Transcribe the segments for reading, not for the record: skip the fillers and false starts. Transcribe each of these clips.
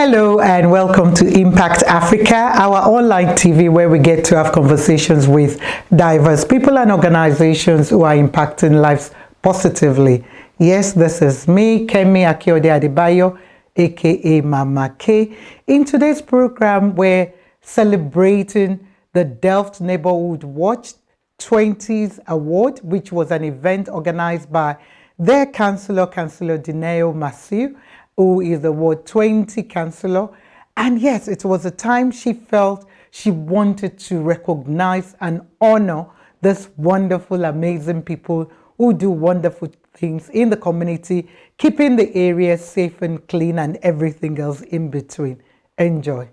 Hello and welcome to Impact Africa, our online TV where we get to have conversations with diverse people and organizations who are impacting lives positively. Yes, this is me, Kemi Akiode Adebayo, aka Mama K. In today's program, we're celebrating the Delft Neighbourhood Watch 20th Award, which was an event organized by their Councillor Dineo Masiu, who is the Ward 20 Councillor. And yes, it was a time she felt she wanted to recognize and honor this wonderful, amazing people who do wonderful things in the community, keeping the area safe and clean and everything else in between. Enjoy.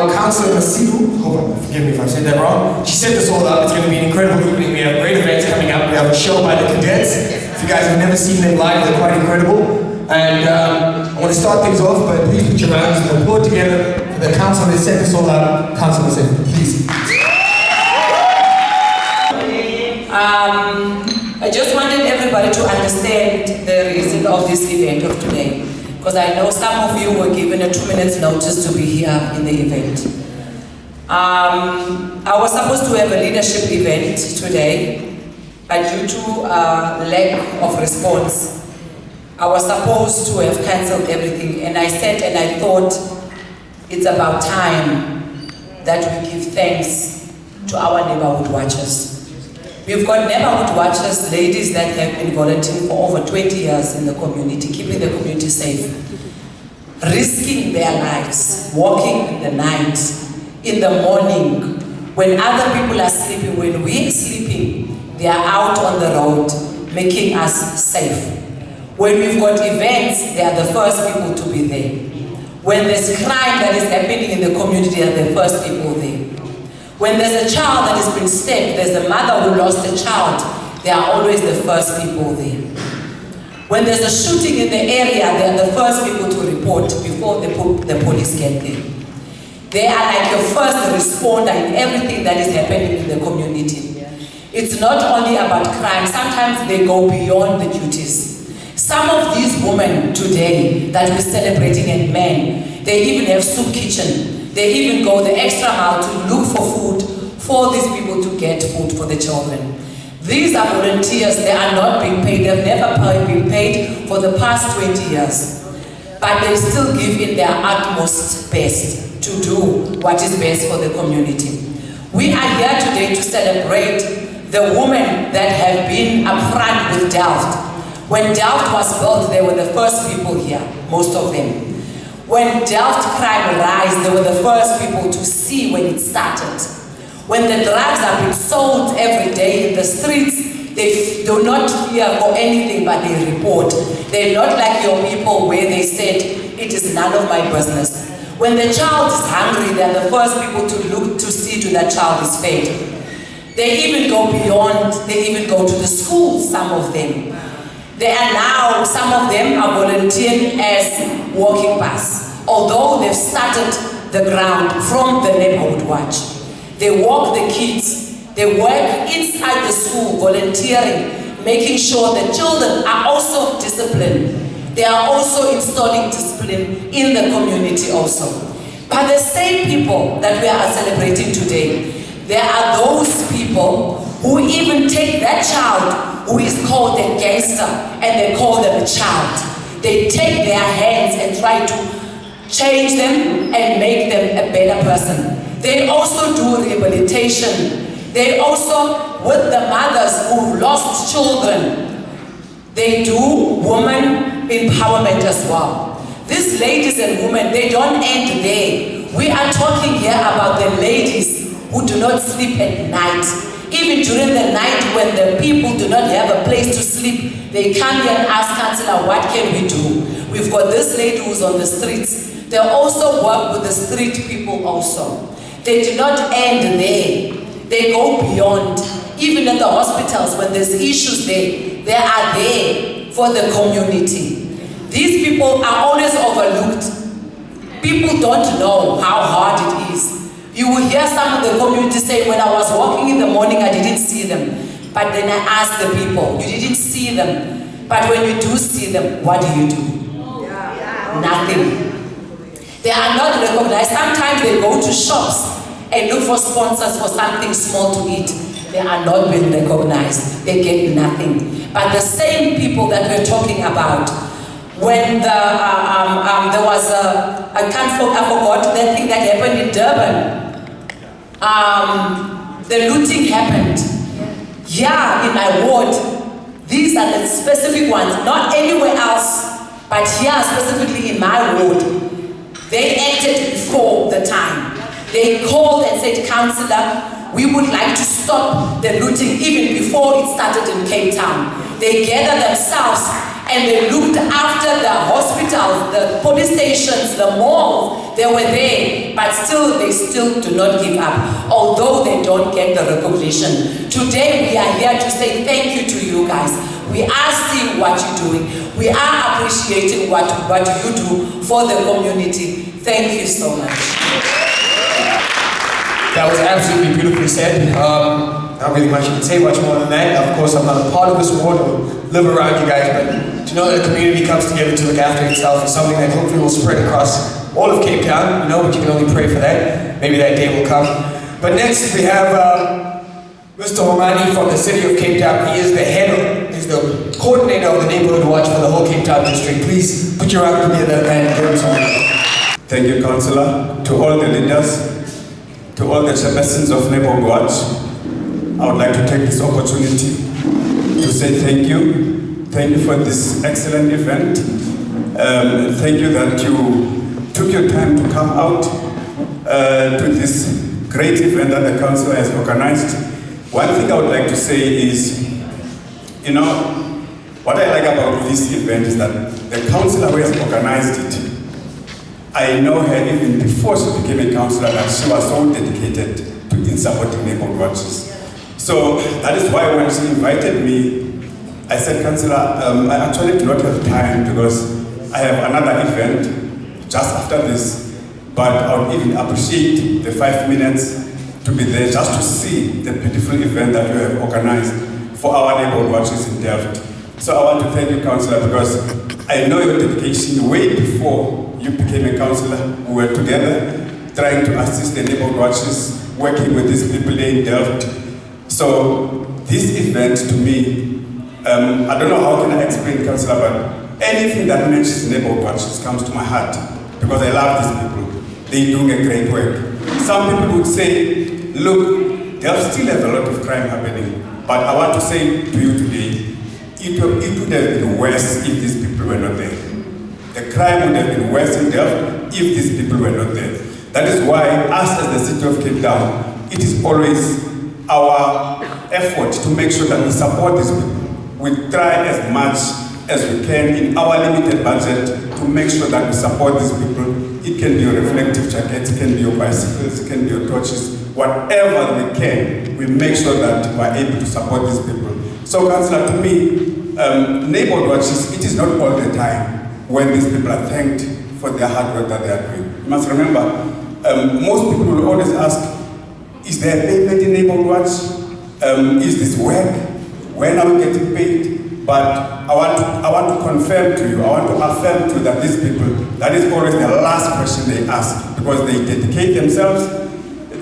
Councillor Masiu, forgive me if I said that wrong, she set this all up. It's going to be an incredible evening. We have great events coming up. We have a show by the cadets. If you guys have never seen them live, they're quite incredible. And I want to start things off, but please put your hands and applaud together for the council that set this all up. Councillor Masiu, please. I just wanted everybody to understand the reason of this event of today, because I know some of you were given a 2 minutes notice to be here in the event. I was supposed to have a leadership event today, but due to lack of response, I was supposed to have cancelled everything, and I said and I thought it's about time that we give thanks to our neighborhood watchers. We've got neighborhood watchers, ladies that have been volunteering for over 20 years in the community, keeping the community safe, risking their lives, walking in the night, in the morning, when other people are sleeping, when we're sleeping, they are out on the road, making us safe. When we've got events, they are the first people to be there. When there's crime that is happening in the community, they are the first people there. When there's a child that has been stabbed, there's a mother who lost a child, they are always the first people there. When there's a shooting in the area, they are the first people to report before the police get there. They are like your first responder in everything that is happening in the community. It's not only about crime, sometimes they go beyond the duties. Some of these women today that we're celebrating, and men, they even have soup kitchen. They even go the extra mile to look for food for these people to get food for the children. These are volunteers, they are not being paid, they've never been paid for the past 20 years. But they still give in their utmost best to do what is best for the community. We are here today to celebrate the women that have been up front with Delft. When Delft was built, they were the first people here, most of them. When Delft crime rise, they were the first people to see when it started. When the drugs are being sold every day in the streets, they do not fear for anything but they report. They're not like your people where they said, it is none of my business. When the child is hungry, they're the first people to look to see to that child is fed. They even go beyond, they even go to the schools, some of them. They are now, some of them are volunteering as walking pass. Although they've started the ground from the Neighbourhood Watch. They walk the kids, they work inside the school, volunteering, making sure that children are also disciplined. They are also installing discipline in the community also. But the same people that we are celebrating today, there are those people who even take that child who is called a gangster and they call them a child. They take their hands and try to change them and make them a better person. They also do rehabilitation. They also, with the mothers who lost children, they do women empowerment as well. These ladies and women, they don't end there. We are talking here about the ladies who do not sleep at night. Even during the night when the people do not have a place to sleep, they come here and ask Councillor, what can we do? We've got this lady who's on the streets. They also work with the street people also. They do not end there. They go beyond. Even at the hospitals, when there's issues there, they are there for the community. These people are always overlooked. People don't know how hard it is. You will hear some of the community say, when I was walking in the morning, I didn't see them. But then I asked the people, you didn't see them. But when you do see them, what do you do? Nothing. They are not recognized. Sometimes they go to shops and look for sponsors for something small to eat. They are not being recognized. They get nothing. But the same people that we're talking about, when there was I forgot that thing that happened in Durban. The looting happened. Yeah, in my ward. These are the specific ones, not anywhere else, but here specifically in my ward. They acted before the time. They called and said, Councillor, we would like to stop the looting even before it started in Cape Town. They gathered themselves and they looked after the hospitals, the police stations, the malls. They were there, but still, they still do not give up, although they don't get the recognition. Today, we are here to say thank you to you guys. We are seeing what you're doing. We are appreciating what you do for the community. Thank you so much. That was absolutely beautifully said. Not really much you can say much more than that. Of course, I'm not a part of this ward or live around you guys, but to know that the community comes together to look after itself is something that hopefully will spread across all of Cape Town, but you can only pray for that. Maybe that day will come. But next we have Mr. Homani from the city of Cape Town. He is he's the coordinator of the Neighbourhood Watch for the whole Cape Town district. Please put your arms together and give him some. Thank you, Councillor. To all the leaders, to all the chairpersons of Neighbourhood Watch, I would like to take this opportunity to say thank you. Thank you for this excellent event. Thank you that you took your time to come out to this great event that the council has organized. One thing I would like to say is, what I like about this event is that the councillor who has organized it, I know her even before she became a councillor, that she was so dedicated in supporting neighborhood watches. So that is why when she invited me, I said, Councillor, I actually do not have time because I have another event just after this, but I would even appreciate the 5 minutes to be there just to see the beautiful event that you have organized for our neighborhood watches in Delft. So I want to thank you, Councillor, because I know your dedication way before you became a councillor. We were together trying to assist the neighborhood watches, working with these people in Delft. So this event to me, I don't know how can I explain, Councillor, but anything that mentions neighborhood watches comes to my heart because I love these people. They're doing a great work. Some people would say, look, Delft still has a lot of crime happening, but I want to say to you today, it would have been worse if these people were not there. The crime would have been worse in Delft if these people were not there. That is why, us as the city of Cape Town, it is always our effort to make sure that we support these people. We try as much as we can in our limited budget to make sure that we support these people. It can be your reflective jackets, it can be your bicycles, it can be your torches, whatever we can, we make sure that we are able to support these people. So, Councillor, to me, neighborhood watches, it is not all the time when these people are thanked for their hard work that they are doing. You must remember, most people will always ask, is there a payment in neighborhood watch? Is this work? when are we getting paid? But I want to confirm to you, I want to affirm to you that these people, that is always the last question they ask, because they dedicate themselves,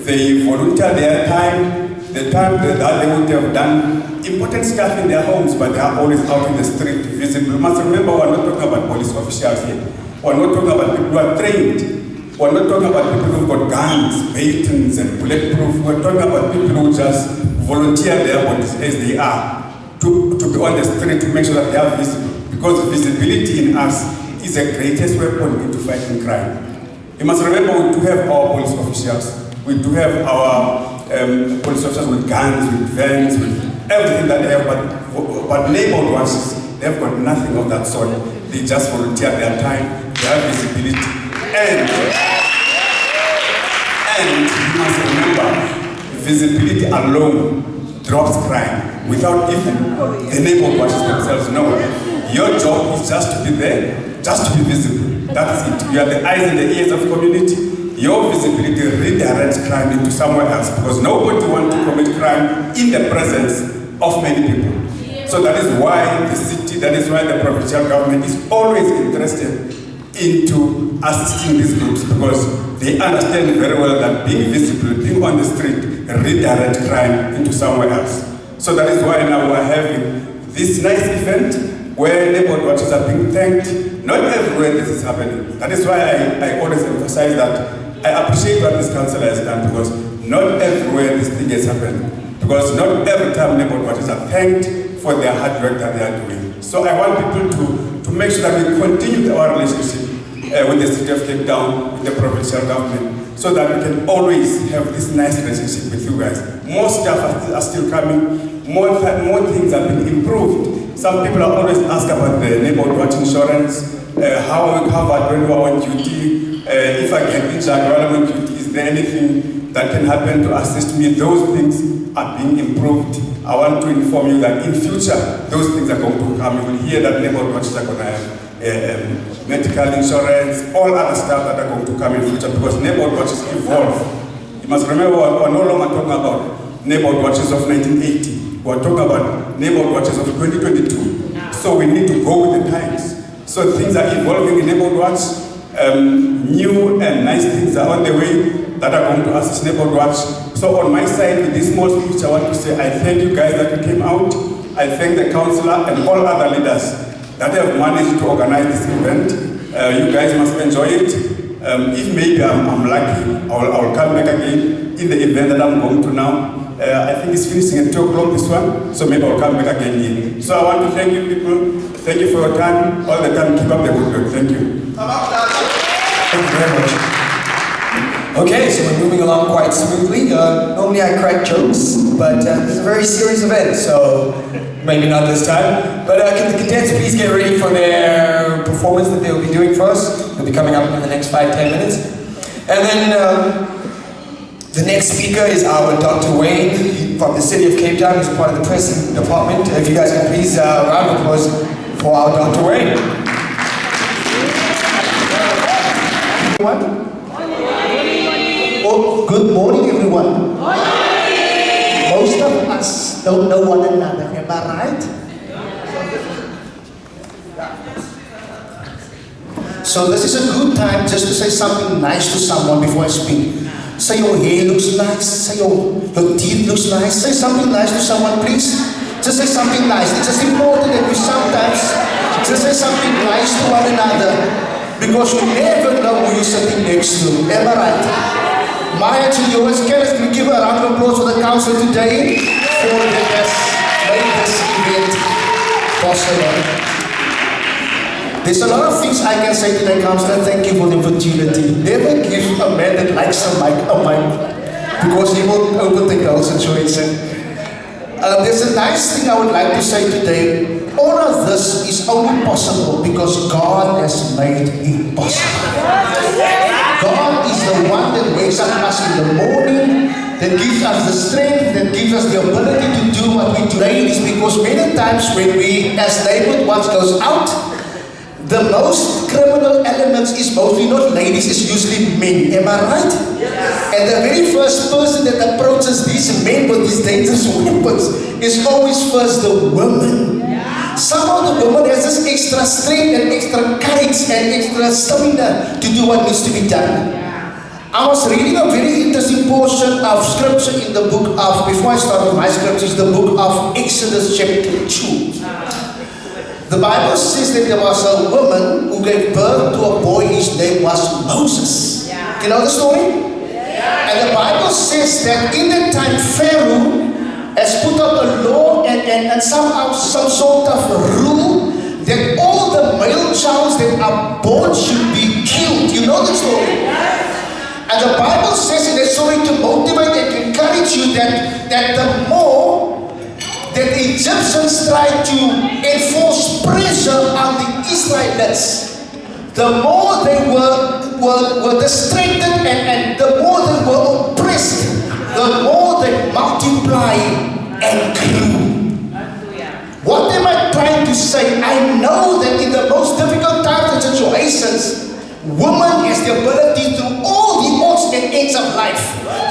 they volunteer their time, the time that they would have done important stuff in their homes, but they are always out in the street visible. You must remember, we're not talking about police officials here. We're not talking about people who are trained. We're not talking about people who've got guns, batons, and bulletproof. We're talking about people who just volunteer their bodies as they are to be on the street to make sure that they are visible. Because visibility in us is the greatest weapon into fighting crime. You must remember, we do have our police officials. We do have our police officers with guns, with vans, with everything that they have, but neighborhood watches, they've got nothing of that sort. They just volunteer their time, their visibility. And you must remember, visibility alone drops crime without even the neighborhood watches themselves know. Your job is just to be there, just to be visible. That's it. You are the eyes and the ears of the community. Your visibility redirects crime into somewhere else, because nobody wants to commit crime in the presence of many people. So that is why the city, that is why the provincial government is always interested into assisting these groups, because they understand very well that being visible, being on the street, redirects crime into somewhere else. So that is why now we are having this nice event where neighborhood watches are being thanked. Not everywhere this is happening. That is why I always emphasize that I appreciate what this councillor has done, because not everywhere this thing has happened. Because not every time neighborhood watches are thanked for their hard work that they are doing. So I want people to make sure that we continue our relationship with the city of Cape Town, with the provincial government, so that we can always have this nice relationship with you guys. More stuff are still coming, more things have been improved. Some people are always asked about the neighborhood watch insurance, how are we covered when we are on duty, if I get injured while I'm on duty, is there anything that can happen to assist me? Those things are being improved. I want to inform you that in future, those things are going to come. You will hear that neighborhood watches are going to have medical insurance, all other stuff that are going to come in future, because neighborhood watches evolve. You must remember, we're no longer talking about neighborhood watches of 1980. We're talking about neighborhood watches of 2022. So we need to go with the times. So things are evolving in neighborhood watch. New and nice things are on the way that are going to assist neighborhood watch. So on my side, with this small speech, I want to say I thank you guys that you came out. I thank the councillor and all other leaders that have managed to organize this event. You guys must enjoy it. If maybe I'm lucky, I'll come back again in the event that I'm going to now. I think it's finishing at 2 o'clock, this one, so maybe I'll come back again here. So I want to thank you people. Thank you for your time. All the time, keep up the good work. Thank you. Thank you very much. Okay, so we're moving along quite smoothly. Normally I crack jokes, but this is a very serious event, so maybe not this time. But can the cadets please get ready for their performance that they'll be doing for us? They'll be coming up in the next 5-10 minutes. And then the next speaker is our Dr. Wayne from the City of Cape Town. He's part of the press department. If you guys can please round of applause for our Dr. Wayne. Oh, good morning, everyone. Most of us don't know one another, am I right? So this is a good time just to say something nice to someone before I speak. Say your hair looks nice, say your teeth looks nice, say something nice to someone, please. Just say something nice. It's just important that we sometimes just say something nice to one another, because you never know who you're sitting next to. Am I right? Maya to yours, can we give a round of applause for the council today for the best made this event possible. There's a lot of things I can say to the councillor. Thank you for the opportunity. Never give a man that likes a mic, because he will open the girl situation. There's a nice thing I would like to say today. All of this is only possible because God has made it possible. God is the one that wakes up us in the morning, that gives us the strength, that gives us the ability to do what we do. Ladies, because many times when we as neighborhood watch goes out, the most criminal elements is mostly not ladies, it's usually men. Am I right? Yes. And the very first person that approaches these men with these dangerous weapons is always first the woman. Yeah. Some of the women has this extra strength and extra courage and extra stamina to do what needs to be done. Yeah. I was reading a very interesting portion of scripture in the book of, before I start with my scriptures, the book of Exodus chapter 2. The Bible says that there was a woman who gave birth to a boy, his name was Moses. Yeah. You know the story? Yeah. And the Bible says that in that time Pharaoh has put up a law and somehow some sort of rule that all the male childs that are born should be killed. You know the story? Yeah. And the Bible says in that story to motivate and to encourage you that the more that the Egyptians tried to enforce pressure on the Israelites, the more they were distracted and the more they were oppressed, the more they multiplied and grew. What am I trying to say? I know that in the most difficult times and situations, women has the ability through all the odds and ends of life,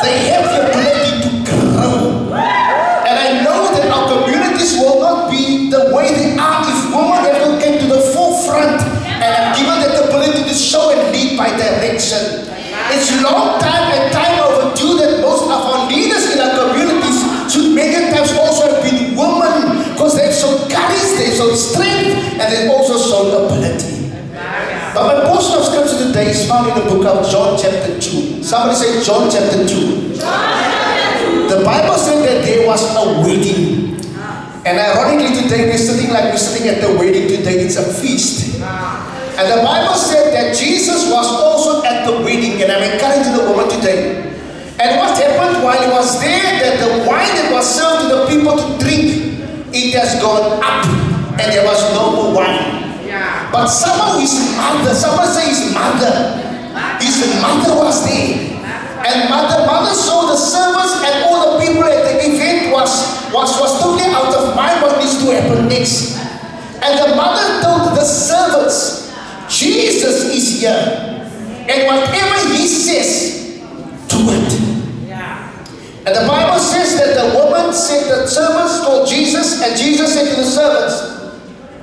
they have the ability to grow. And I know that our communities will not be the way they are if women ever came to the forefront and are given that ability to show and lead by direction. It's a long time and time overdue that most of our leaders in our communities should many times also have been women, because they've shown courage, they've shown strength, and they've also shown ability. But my portion of scripture today is found in the book of John chapter 2. Somebody say John chapter 2. The Bible said that there was a wedding. And ironically today we're sitting at the wedding today. It's a feast. And the Bible said that Jesus was also at the wedding. And I'm encouraging the woman today. And what happened while he was there, that the wine that was served to the people to drink, it has gone up. And there was no more wine. But somehow his mother, someone say his mother was there. And mother saw the servants and all the people at the event was totally out of mind what needs to happen next. And the mother told the servants, Jesus is here. And whatever he says, do it. Yeah. And the Bible says that the woman said, the servants called Jesus, and Jesus said to the servants,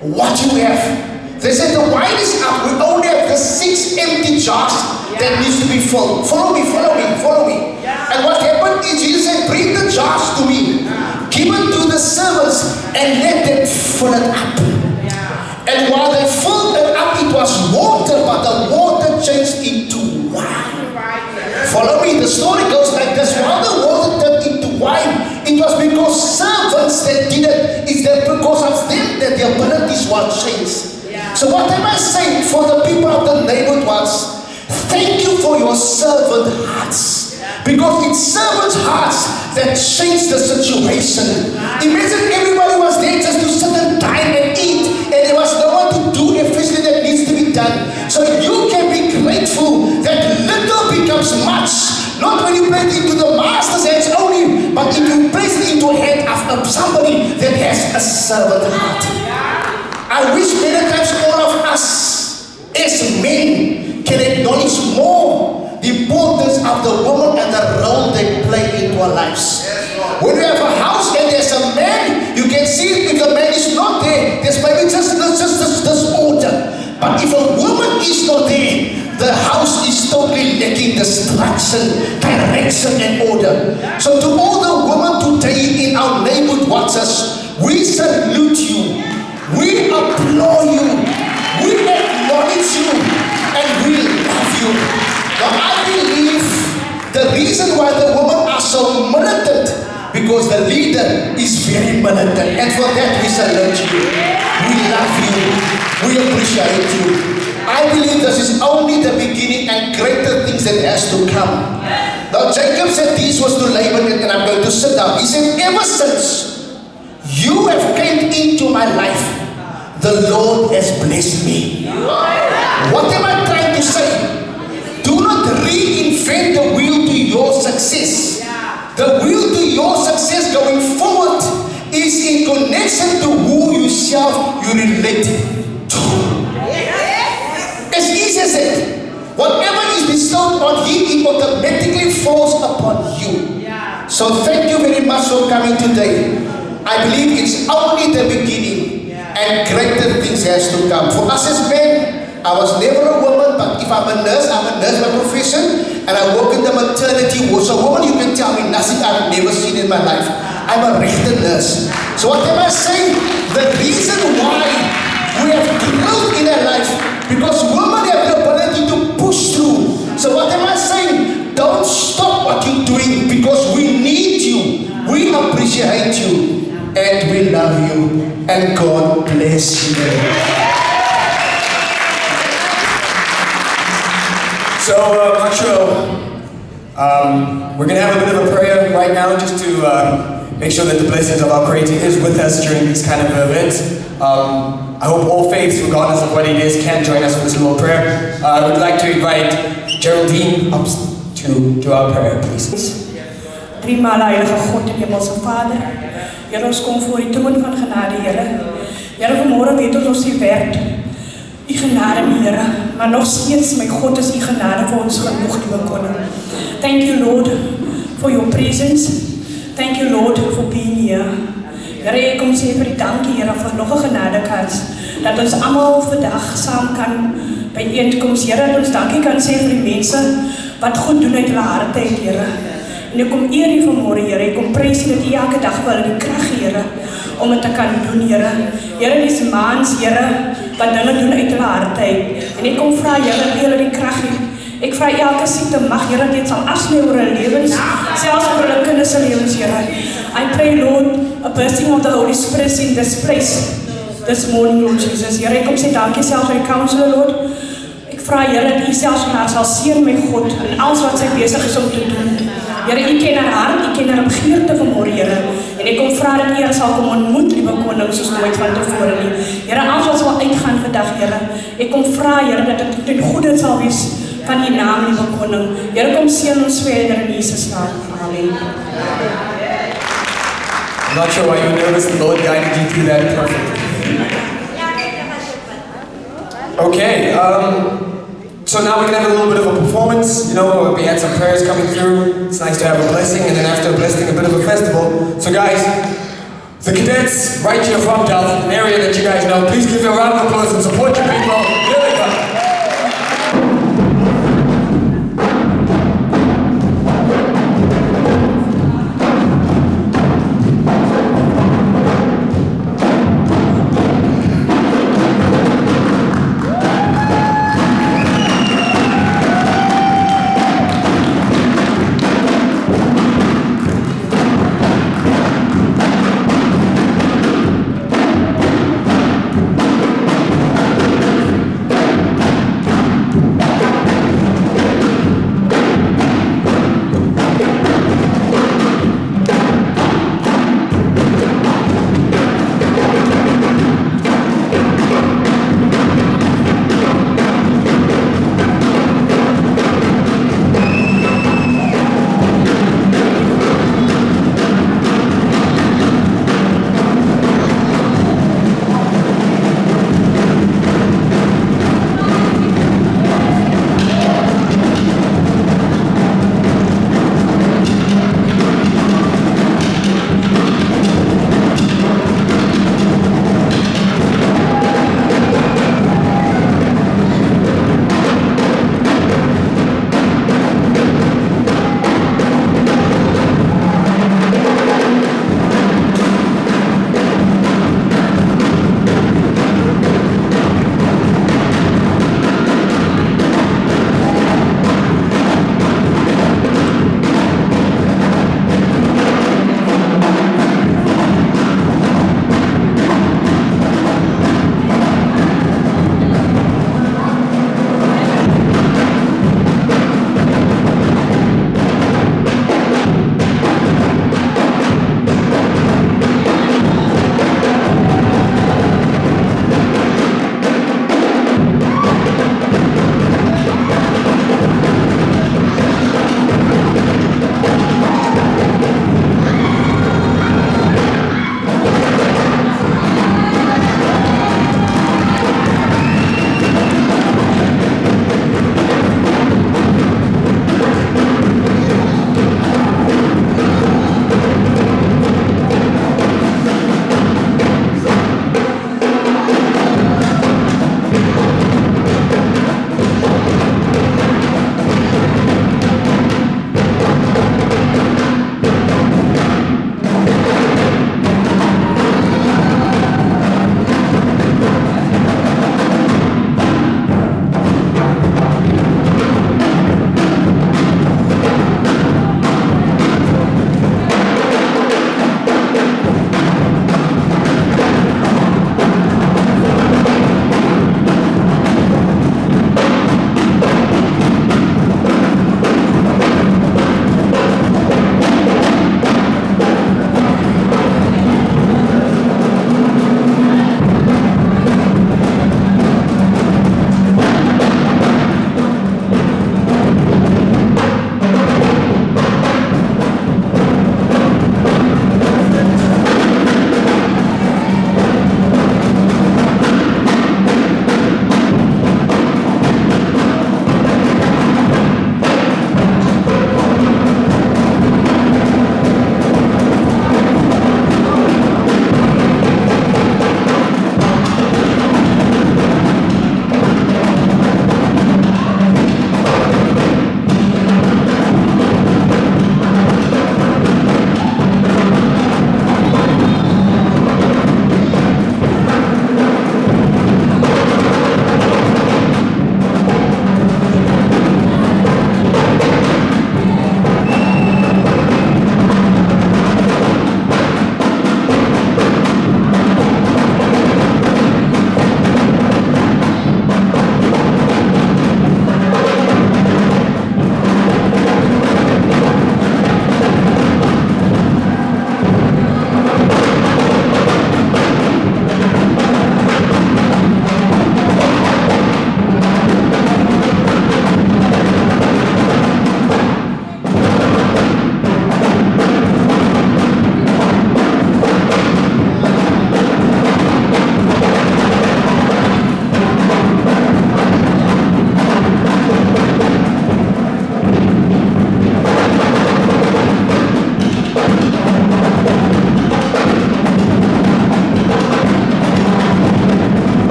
what do you have? They said the wine is up, we only have the 6 empty jars that needs to be filled. Follow me, follow me, follow me. Yeah. And what happened is Jesus said, bring the jars to me. Yeah. Give it to the servants and let them fill it up. Yeah. And while they filled it up, it was water, but the water changed into wine. Yeah. Follow me, the story goes like this. While the water turned into wine, it was because servants that did it. It's that because of them that the abilities were changed. Yeah. So what am I saying for the people of the neighborhood was, thank you for your servant hearts. Because it's servant hearts that change the situation. Imagine everybody was there just to sit and dine and eat, and there was no one to do everything that needs to be done. So you can be grateful that little becomes much. Not when you place it into the master's hands only, but if you place it into the hand of somebody that has a servant heart. I wish many times all of us as men can acknowledge more the importance of the woman and the role they play into our lives. When you have a house and there's a man, you can see if the man is not there, there's maybe just disorder. But if a woman is not there, the house is totally lacking destruction, direction and order. So to all the women today in our neighborhood watchers, we salute you, we applaud you, we acknowledge you, and we love you. Now I believe the reason why the women are so militant, because the leader is very militant, and for that we salute you, we love you, we appreciate you. I believe this is only the beginning and greater things that has to come. Now Jacob said this was to Laban, and I'm going to sit down. He said, ever since you have came into my life, the Lord has blessed me. What am I trying to say? Do not reinvent the wheel to your success. The wheel to your success going forward is in connection to who yourself you relate to. give, it automatically falls upon you. So thank you very much for coming today. I believe it's only the beginning, and greater things has to come. For us as men, I was never a woman, but if I'm a nurse by profession, and I work in the maternity ward. So woman, you can tell me nothing I've never seen in my life. I'm a registered nurse. So what am I saying? The reason why we have growth in our life, because women have the ability to push through. So what am I saying? Don't stop what you're doing, because we need you. We appreciate you. And we love you. And God bless you. So, we're going to have a bit of a prayer right now just to make sure that the blessings of our Creator is with us during these kind of events. I hope all faiths, regardless of what it is, can join us for this little prayer. I would like to invite Geraldine up to our prayer, please. Driemaal heilige God en hemelse Vader, Here, ons kom voor die troon van genade, Here. Here, vanmorgen weet ons die werd, die genade, Here, maar nog steeds, my God, is die genade voor ons genoeg, liewe koning. Thank you, Lord, for your presence. Thank you, Lord, for being here. Here, ek kom sê vir die dankie, Here, vir nog 'n genadekans, dat ons almal vandag saam kan by einkoms, Here, dat ons dankie kan sê vir die mense wat goed doen uit hulle harte, Here. En ek kom eer U vanmôre, Here, ek kom prys U dat U elke dag vir hulle die krag, Here, om dit te kan doen, Here. Here, dis maans, Here, wat dinge doen uit hulle harte uit. En ek kom vra, Here, dat U hulle die krag gee. Ek vra elke siekte mag, Here, dat dit sal afsny oor hulle lewens, selfs oor hulle kinders se lewens, Here. I pray, Lord, a bursting of the Holy Spirit in this place this morning, Lord Jesus. Here, ek kom sê dankie selfs vir die councillor, Lord. Ek vra, Here, dat U selfs vir haar sal seën, my God, en alles wat sy besig is om te doen. Here, U ken haar hart, U ken haar begeerte vanmôre, Here. En ek kom vra dat U haar sal kom ontmoet, liewe koning, soos nooit van tevore nie. Here, alles wat sal uitgaan vandag, Here. Ek kom vra, Here, dat dit ten goeie sal wees van U naam, liewe koning. Here, kom seën ons verder in Jesus naam. Amen. I'm not sure why you were nervous. The Lord guided you through that perfectly. Okay, so now we're going to have a little bit of a performance. You know, we had some prayers coming through. It's nice to have a blessing, and then after a blessing, a bit of a festival. So guys, the cadets right here from Delft, an area that you guys know, please give them a round of applause and support your people. Here they come.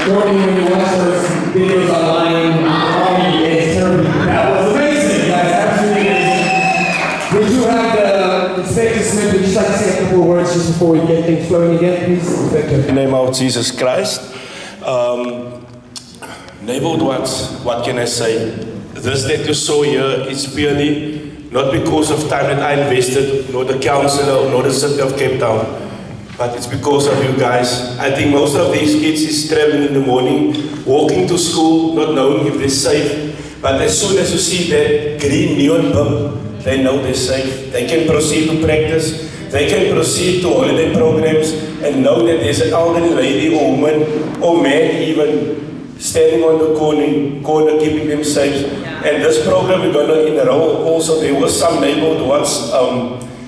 morning when you watch those videos online, it's terrible. That was amazing, guys, absolutely amazing. We do have the Inspector Smith, would you like to say a couple of words just before we get things flowing again, please? Inspector. In the name of Jesus Christ. Neighbourhood Watch, what can I say? This that you saw here is purely not because of time that I invested, nor the councillor, nor the city of Cape Town, but it's because of you guys. I think most of these kids is traveling in the morning, walking to school, not knowing if they're safe. But as soon as you see that green neon bulb, they know they're safe. They can proceed to practice. They can proceed to holiday programs and know that there's an elderly lady or woman or man even standing on the corner keeping them safe. And this program we're going to enroll also. There was some Neighbourhood Watch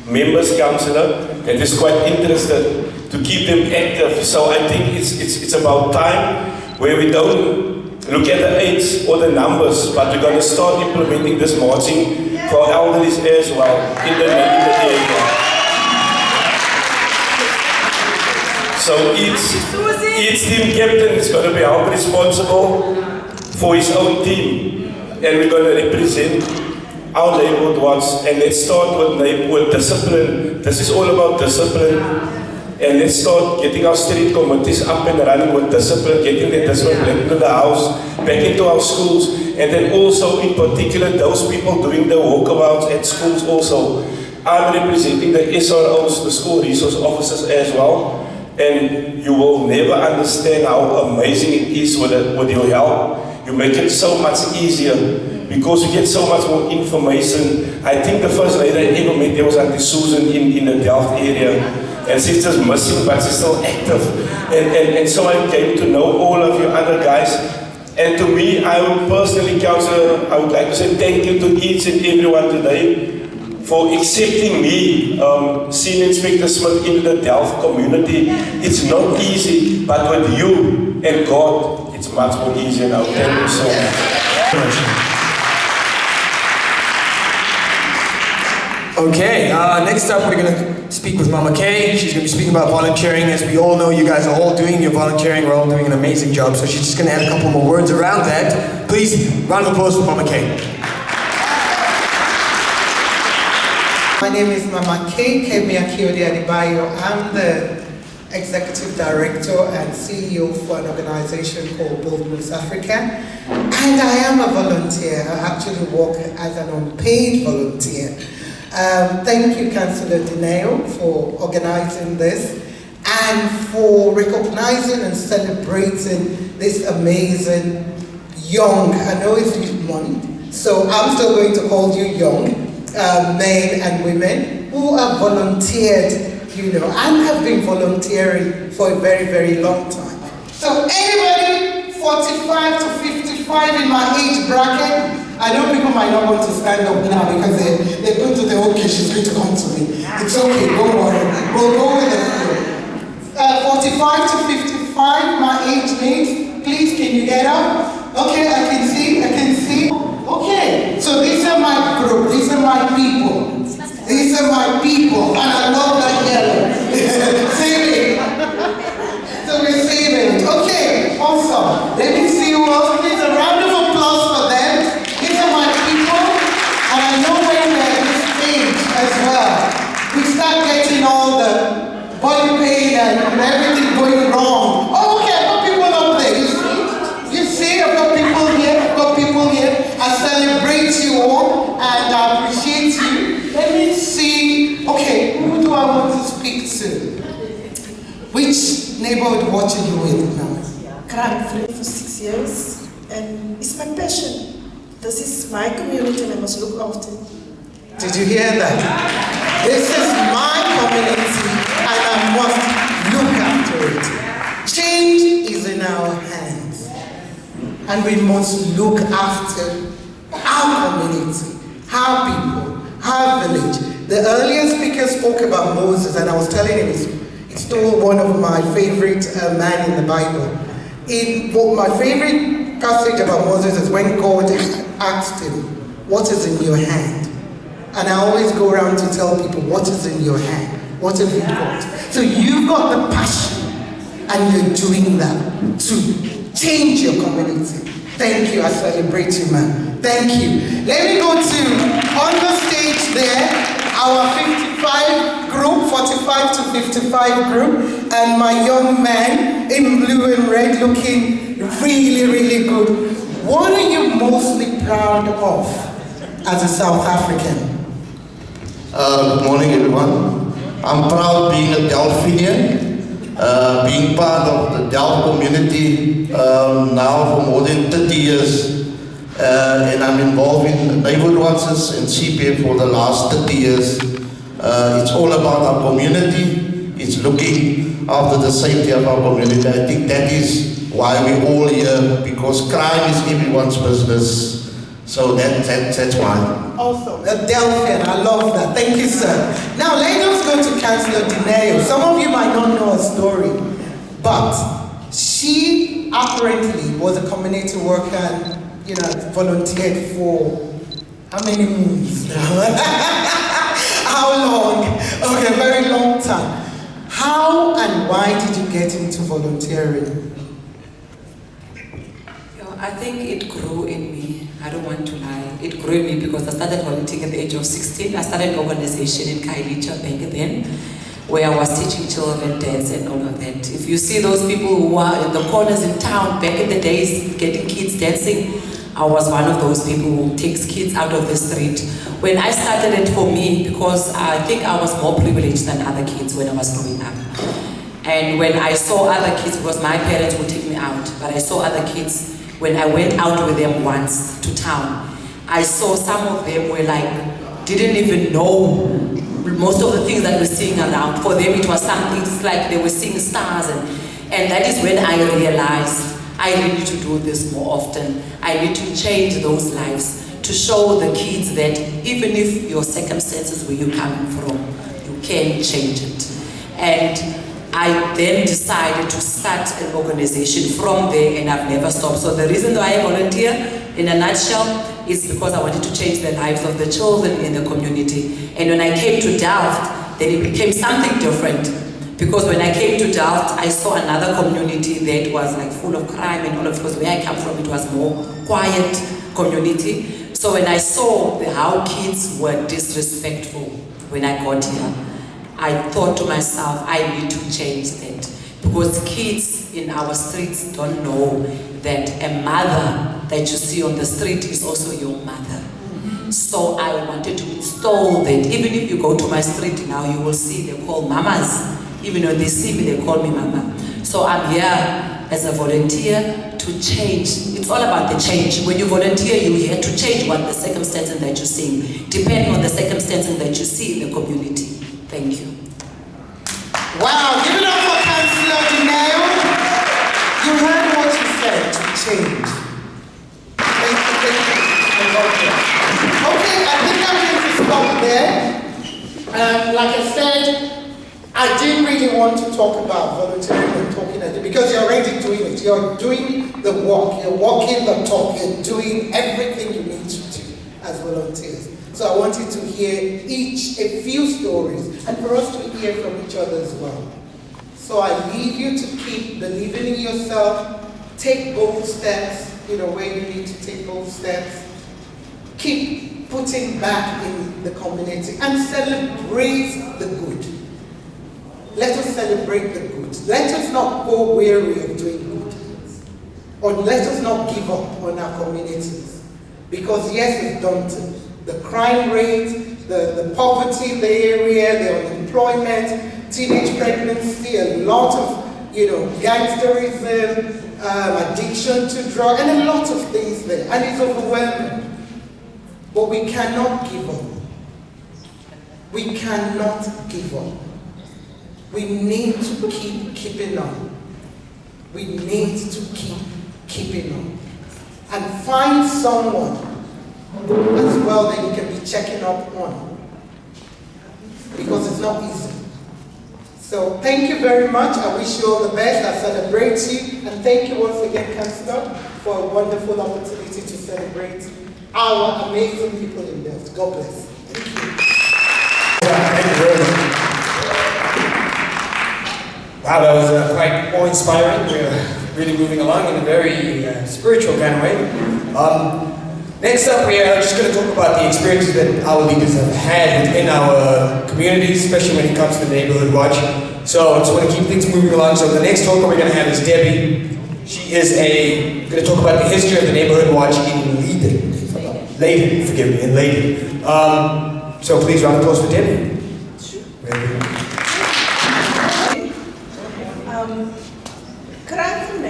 members, councillor, that is quite interested to keep them active. So I think it's about time where we don't look at the age or the numbers, but we're going to start implementing this marching for elderly as well in the area. So each team captain is going to be held responsible for his own team. And we're going to represent our Neighbourhood Watch. And let's start with discipline. This is all about discipline. And let's start getting our street committees up and running with discipline, getting the discipline back into the house, back into our schools. And then also, in particular, those people doing the walkabouts at schools also. I'm representing the SROs, the school resource officers as well. And you will never understand how amazing it is with your help. You make it so much easier because you get so much more information. I think the first lady I ever met there was Auntie Susan in the Delft area. And she's just missing, but she's still active. And so I came to know all of you other guys. And to me, I would personally, Councillor, I would like to say thank you to each and everyone today for accepting me, Senior Inspector Smith, into the Delft community. It's not easy, but with you and God, it's much more easier now. Thank you so much. Okay, next up we're going to speak with Mama Kay. She's going to be speaking about volunteering. As we all know, you guys are all doing your volunteering. We're all doing an amazing job. So she's just going to add a couple more words around that. Please, round of applause for Mama Kay. My name is Mama Kay Adebayo. I'm the Executive Director and CEO for an organization called Voorburgh Africa. And I am a volunteer. I actually work as an unpaid volunteer. Thank you, Councillor Dineo, for organizing this and for recognizing and celebrating this amazing young, I know it's this month, so I'm still going to call you young, men and women who have volunteered, you know, and have been volunteering for a very, very long time. So anybody 45 to 55 in my age bracket, I know people might not want to stand up now because they're going to say, okay, she's going to come to me. It's okay, don't worry. We'll go with the flow. 45 to 55, my age mates, please can you get up? Okay, I can see. Okay, so these are my group, these are my people. These are my people, and I love that yellow. Save it. So we're saving it. Okay, awesome. Let me see who else. Please, a round of applause for them. These are my people, and I know when they're at this age as well, we start getting all the body pain and everything going wrong. Oh, okay, I've got people up there. You see, I've got people here. I celebrate you all, and I appreciate you. Let me see. Okay, who do I want to speak to? Which neighborhood watch are you with now? Crime for 6 years, and it's my passion. This is my community, and I must look after it. Did you hear that? This is my community, and I must look after it. Change is in our hands, and we must look after our community, our people, our village. The earlier speaker spoke about Moses, and I was telling him it's still one of my favorite men in the Bible. My favorite passage about Moses is when God asked him, what is in your hand? And I always go around to tell people, what is in your hand? What have you got? So you've got the passion, and you're doing that to change your community. Thank you, I celebrate you, man. Thank you. Let me go to, on the stage there, our 55 group, 45 to 55 group, and my young man in blue and red looking really, really good. What are you mostly proud of as a South African? Good morning, everyone. I'm proud being a Delphinian, being part of the Delft community now for more than 30 years. And I'm involved in neighborhood watches and CPF for the last 30 years. It's all about our community. It's looking after the safety of our community. I think that is why we're all here, because crime is everyone's business. So that's why. Awesome. A Delphian, I love that. Thank you, sir. Now let us go to Councillor Dineo. Some of you might not know her story, but she apparently was a community worker and volunteered for how many moons now? How long? Okay, a very long time. How and why did you get into volunteering? I think it grew in me. I don't want to lie. It grew in me because I started volunteering at the age of 16. I started an organization in Khayelitsha back then, where I was teaching children dance and all of that. If you see those people who are in the corners in town, back in the days, getting kids dancing, I was one of those people who takes kids out of the street. When I started it for me, because I think I was more privileged than other kids when I was growing up. And when I saw other kids, because my parents would take me out, but I saw other kids, when I went out with them once to town, I saw some of them were like, didn't even know most of the things that we're seeing around. For them it was something, it's like they were seeing stars, and that is when I realized I need to do this more often. I need to change those lives, to show the kids that even if your circumstances where you're coming from, you can change it. And I then decided to start an organization from there, and I've never stopped. So the reason why I volunteer, in a nutshell, is because I wanted to change the lives of the children in the community. And when I came to Delft, then it became something different. Because when I came to Delft, I saw another community that was like full of crime and all of, because where I come from, it was more quiet community. So when I saw how kids were disrespectful when I got here, I thought to myself, I need to change that. Because kids in our streets don't know that a mother that you see on the street is also your mother. So I wanted to install that. Even if you go to my street now, you will see they call mamas. Even when they see me, they call me mama. So I'm here as a volunteer to change. It's all about the change. When you volunteer, you're here to change what the circumstances that you're seeing, depending on the circumstances that you see in the community. Thank you. Wow, give it up for Councillor Dineo. You heard what you said, to change. Thank you. Okay, I think I'm going to stop there. Like I said, I didn't really want to talk about volunteering and talking at it, because you're already doing it. You're doing the walk, you're walking the talk, you're doing everything you need to do as volunteers. So I wanted to hear a few stories, and for us to hear from each other as well. So I leave you to keep believing in yourself, take bold steps, where you need to take bold steps, keep putting back in the community, and celebrate the good. Let us celebrate the good. Let us not go weary of doing good. Or let us not give up on our communities. Because yes, it's daunting. The crime rate, the poverty in the area, the unemployment, teenage pregnancy, a lot of, gangsterism, addiction to drugs, and a lot of things there. And it's overwhelming. But we cannot give up. We cannot give up. We need to keep keeping on. We need to keep keeping on. And find someone as well that you can be checking up on. Because it's not easy. So thank you very much. I wish you all the best. I celebrate you. And thank you once again, Councillor, for a wonderful opportunity to celebrate our amazing people in Delft. God bless. Thank you. Thank you very much. Wow, that was quite awe-inspiring. really moving along in a very spiritual kind of way. Next up, we are just going to talk about the experiences that our leaders have had within our communities, especially when it comes to the Neighbourhood Watch. So I just want to keep things moving along. So the next talker we're going to have is Debbie. She is going to talk about the history of the Neighbourhood Watch in Leiden, forgive me, in Leiden. So please round of applause for Debbie. Crime from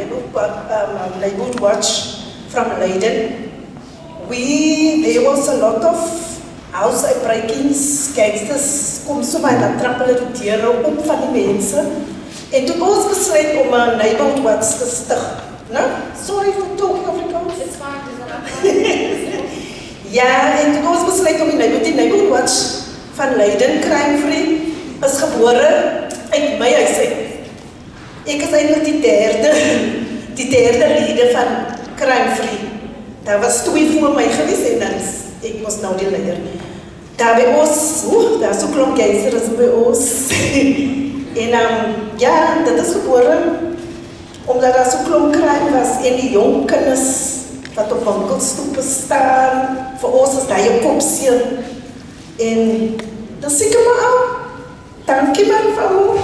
Neighbourhood Watch from Leiden. There was a lot of house breakings, gangsters, kom so maar na trappelen die dieren op van die mensen. En toen was besluit om een Neighbourhood Watch te stichten. No? Sorry for talking over the phone. It's fine. Ja, en toen was besluit om die Neighbourhood Watch van Leiden, crime free, is geboren uit my huis uit. Ek is eintlik die derde lede van crime free. Daar was 2 voor my gewees en dan ek was nou die leier. Daar by ons, daar so klomp gangsters by ons. En ja, dit is gebore omdat daar so klomp crime was en die jong kinders wat op winkelstoepe staan, vir ons is daar jou kopseer. En dan sê ek maar aan, dankie man vir hom.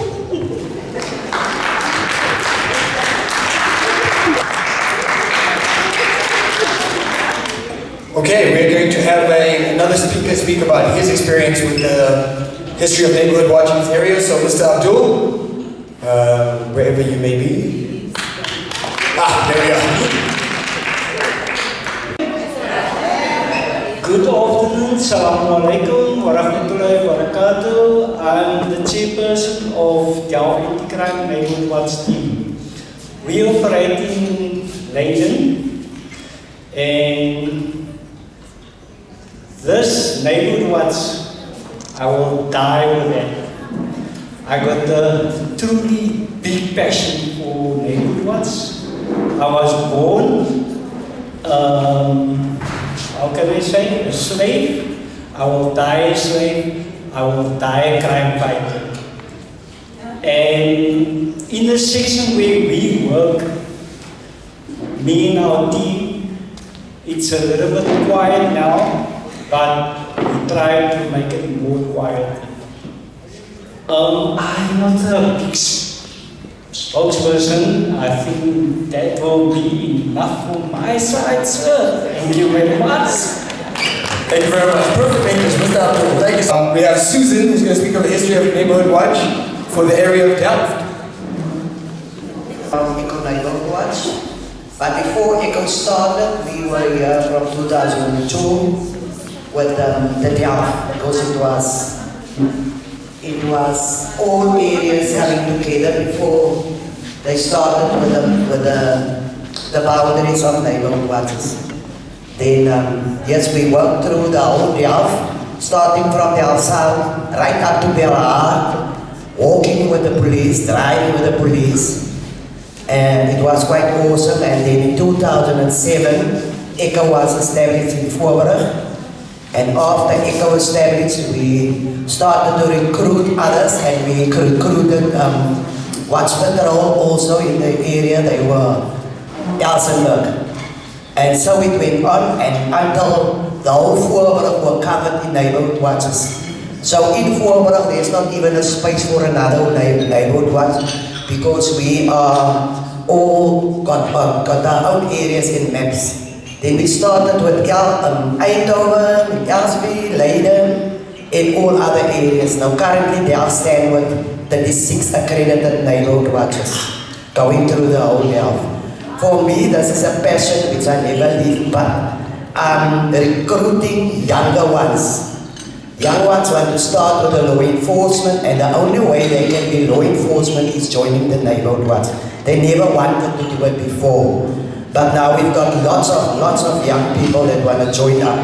Okay, we're going to have another speaker speak about his experience with the history of Neighbourhood Watch in this area. So Mr. Abdul, wherever you may be. There we are. Good afternoon, Assalamu alaikum wa rahmatullahi wa barakatuh. I'm the chairperson of Delft Neighbourhood Watch team. We operate in Leiden, and this Neighbourhood Watch, I will die with it. I got a truly big passion for Neighbourhood Watch. I was born, how can I say, a slave. I will die a slave. I will die a crime fighter. And in the section where we work, me and our team, it's a little bit quiet now, but we try to make it more quiet. I'm not a big spokesperson. I think that will be enough from my side, sir. Thank you very much. Thank you very much. Perfect English, Mr. Abdul. Thank you. We have Susan, who's going to speak on the history of Neighbourhood Watch for the area of Delft. Eco Neighbourhood Watch. But before Eco started, we were here from 2002 with the Delft, because it was all areas coming together before they started with the boundaries of Neighbourhood Watches. Then, yes, we worked through the whole Delft, starting from Delft South, right up to Belhar, walking with the police, driving with the police. And it was quite awesome. And then in 2007, ECHO was established in Voorburgh. And after ECHO established, we started to recruit others, and we recruited Watch Patrol also in the area. They were Elsenburg. And so it went on, and until the whole Voorburgh were covered in Neighbourhood Watches. So in Voorburgh, there's not even a space for another Neighbourhood Watch, because we are all got our own areas in maps. Then we started with Eindhoven, Elsby, Leiden, and all other areas. Now currently they are stand with 36 accredited Neighbourhood Watches, going through the whole Delft. For me, this is a passion which I never leave, but I'm recruiting younger ones. Young ones want to start with the law enforcement, and the only way they can be law enforcement is joining the Neighbourhood Watch. They never wanted to do it before. But now we've got lots of young people that want to join up.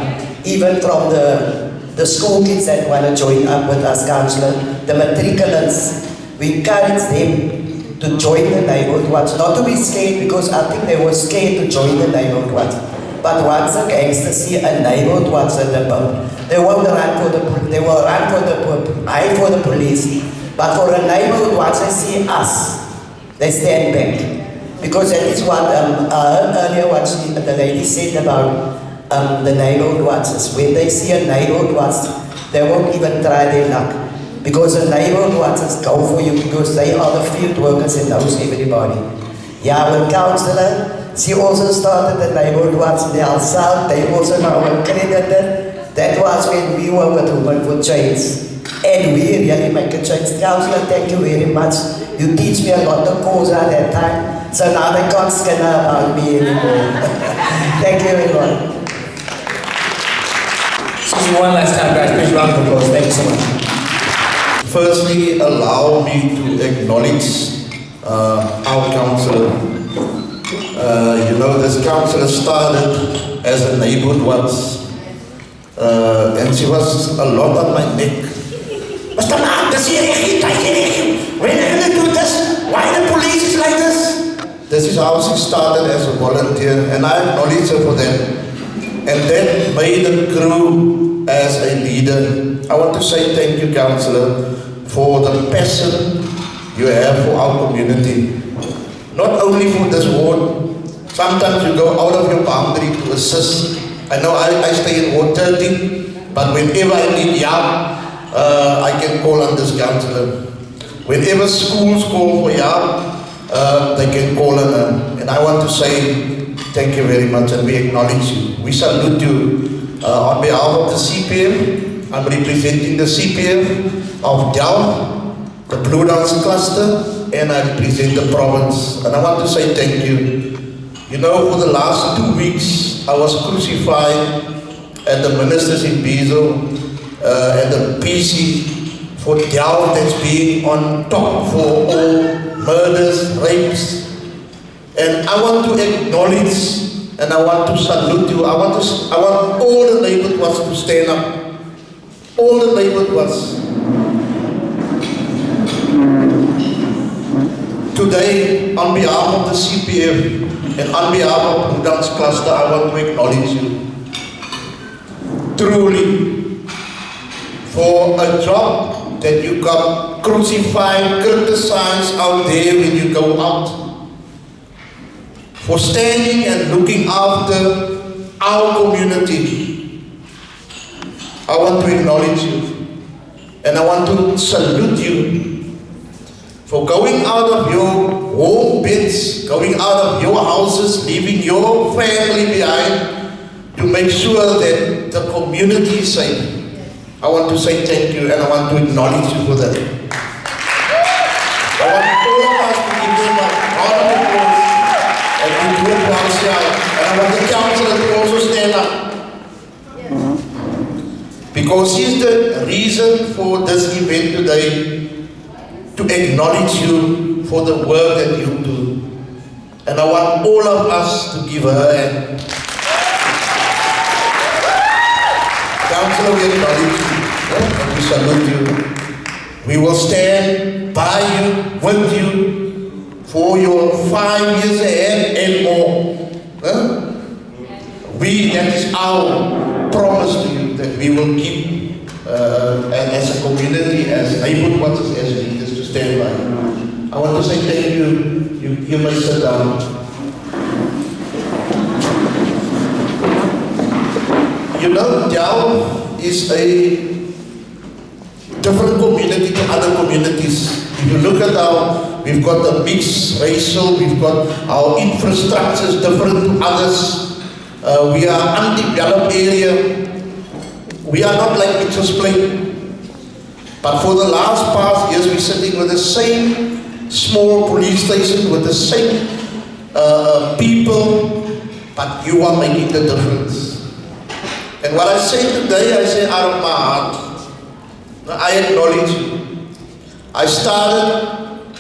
Even from the school kids that want to join up with us, Councillor, the matriculants. We encourage them to join the Neighbourhood Watch. Not to be scared, because I think they were scared to join the Neighbourhood Watch. But once a gangster see a Neighbourhood Watch at the pub, they won't run for the police. But for a Neighbourhood Watch, they see us. They stand back. Because that is what earlier what the lady said about the neighborhood watches. When they see a neighborhood watch, they won't even try their luck. Because the neighborhood watches go for you because they are the field workers and knows everybody. Yeah, with Councillor, she also started the neighborhood watch in the South. They also now accredited. That was when we were with Women for Change. And we really make a change. Councillor, thank you very much. You teach me a lot of course at that time. So now they can't scan about me anymore. Thank you everyone. Excuse me one last time, guys. Please round of applause. Thank you so much. Firstly, allow me to acknowledge our councillor. You know, this councillor started as a neighbourhood watch, and she was a lot on my neck. Mr. Man, this is when are you going to do this? Why the police is like this? This is how she started as a volunteer, and I acknowledge her for that. And that made her grow as a leader. I want to say thank you, councillor, for the passion you have for our community. Not only for this ward, sometimes you go out of your boundary to assist. I know I stay in Ward 30, but whenever I need help, I can call on this councillor. Whenever schools call for help, they can call on her. And I want to say thank you very much, and we acknowledge you. We salute you. On behalf of the CPF, I'm representing the CPF of Delft, the Blue Dance Cluster, and I represent the province. And I want to say thank you. You know, for the last 2 weeks, I was crucified at the ministers in Bezo, at the PC for Delft that's being on top for all murders, rapes. And I want to acknowledge and I want to salute you. I want all the neighbourhood watch to stand up. All the neighbourhood watch. Today, on behalf of the CPF and on behalf of Blue Dance Cluster, I want to acknowledge you. Truly, for a job that you got crucified, criticized out there when you go out. For standing and looking after our community. I want to acknowledge you. And I want to salute you for going out of your home beds, going out of your houses, leaving your family behind to make sure that the community is safe. I want to say thank you and I want to acknowledge you for that. I want all of us to give them a round of applause and to do it once out. And I want the councillor to also stand up. Because he's the reason for this event today, to acknowledge you for the work that you do. And I want all of us to give her a hand. Councillor, we acknowledge you. We salute you. We will stand by you, with you, for your 5 years ahead and more. That is our promise to you, that we will keep, as a community, as neighbourhood watchers, as leaders, to stand by you. I want to say thank you. You may sit down. You know, Delft is a different community to other communities. If you look at we've got the mixed racial, we've got our infrastructures different to others. We are undeveloped area. We are not like Mitchell's Plain. But for the past years, we're sitting with the same small police station, with the same people, but you are making the difference. And what I say today, I say out of my heart. I acknowledge you. I started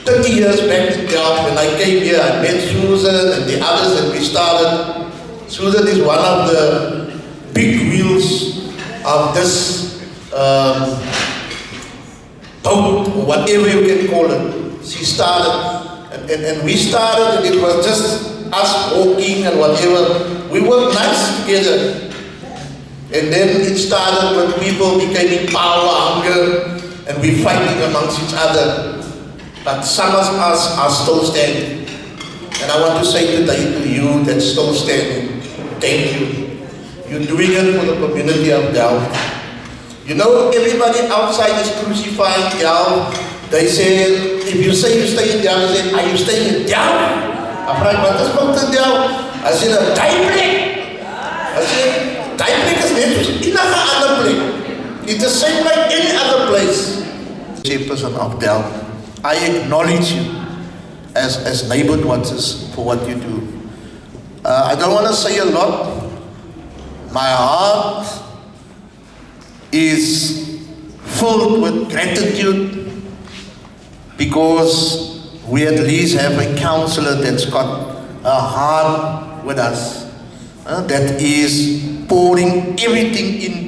30 years back in Delft. When I came here, I met Susan and the others, and we started. Susan is one of the big wheels of this boat, or whatever you can call it. She started, and we started, and it was just us walking and whatever. We worked nice together. And then it started when people became in power, hunger, and we fighting amongst each other. But some of us are still standing. And I want to say today to you that's still standing, thank you. You're doing it for the community of Delft. You know, everybody outside is crucifying Delft. They say, if you say you stay in Delft, they say, are you staying in Delft? I vraag, wat is wat in Delft? I say, een tijdplek. I say, tijdplek is net als in een andere plek. It's the same like any other place. Chairperson of Delft, I acknowledge you as neighborhood watchers for what you do. I don't want to say a lot. My heart is filled with gratitude because we at least have a councillor that's got a heart with us, that is pouring everything in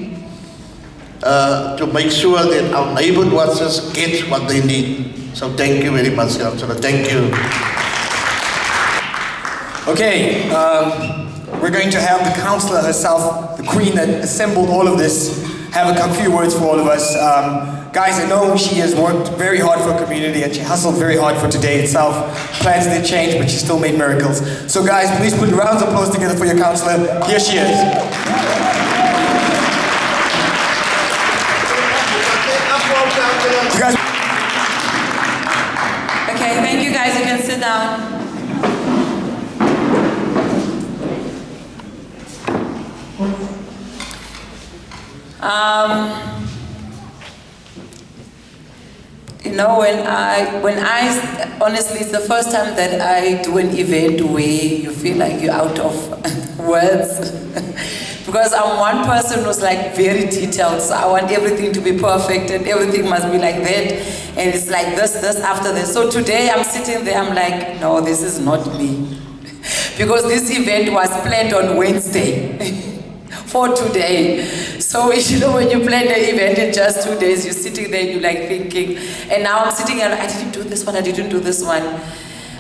to make sure that our neighborhood watchers get what they need. So thank you very much, Councillor. Thank you. Okay, we're going to have the councillor herself, the queen that assembled all of this, have a few words for all of us. Guys, I know she has worked very hard for her community and she hustled very hard for today itself. Plans did change, but she still made miracles. So guys, please put rounds of applause together for your councillor. Here she is. Okay, thank you guys. You can sit down. You know, when I honestly, it's the first time that I do an event where you feel like you're out of words. Because I'm one person who's like very detailed, so I want everything to be perfect and everything must be like that. And it's like this, after this. So today I'm sitting there, I'm like, no, this is not me. Because this event was planned on Wednesday for today. So you know, when you plan the event in just 2 days, you're sitting there and you're like thinking, and now I'm sitting here, I didn't do this one, I didn't do this one.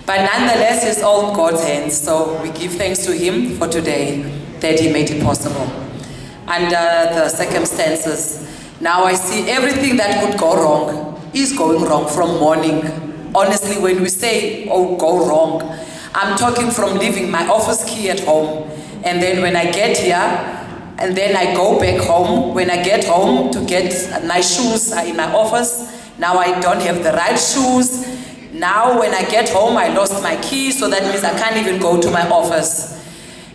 But nonetheless, it's all in God's hands. So we give thanks to Him for today, that He made it possible. Under the circumstances, now I see everything that could go wrong is going wrong from morning. Honestly, when we say, oh, go wrong, I'm talking from leaving my office key at home. And then when I get here, and then I go back home. When I get home to get my shoes are in my office. Now I don't have the right shoes. Now when I get home, I lost my key, so that means I can't even go to my office.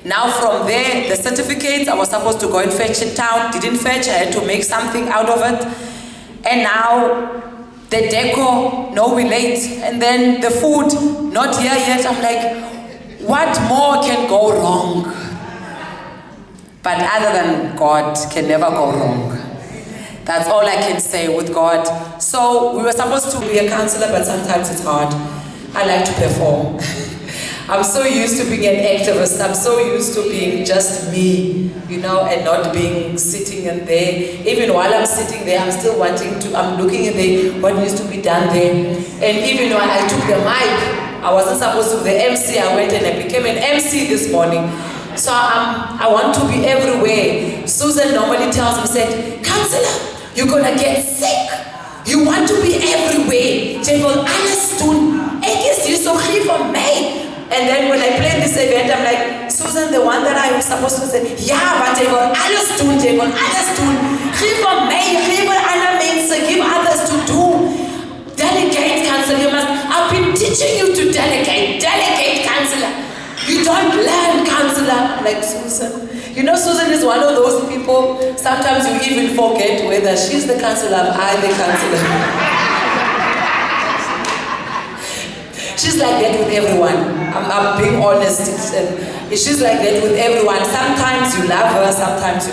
Now from there, the certificates, I was supposed to go and fetch in town, didn't fetch, I had to make something out of it. And now the decor, no, we're late. And then the food, not here yet. I'm like, what more can go wrong? But other than God can never go wrong. That's all I can say with God. So we were supposed to be a councillor, but sometimes it's hard. I like to perform. I'm so used to being an activist. I'm so used to being just me, you know, and not being sitting in there. Even while I'm sitting there, I'm still wanting to, I'm looking at what needs to be done there. And even when I took the mic, I wasn't supposed to be the MC. I went and I became an MC this morning. So I want to be everywhere. Susan normally tells me, said, Councillor, you're gonna get sick. You want to be everywhere. Jy wil alles doen. Ek is hier so lief van my. And then when I planned this event, I'm like, Susan, the one that I was supposed to say, yeah, but jy wil alles doen, jy wil alles doen. Lief van my, lief van ander mense, give others to do. Delegate, Councillor. I've been teaching you to delegate. Delegate, Councillor. You don't learn, Councillor, like Susan. You know, Susan is one of those people, sometimes you even forget whether she's the councillor or I the councillor. She's like that with everyone. I'm being honest. She's like that with everyone. Sometimes you love her, sometimes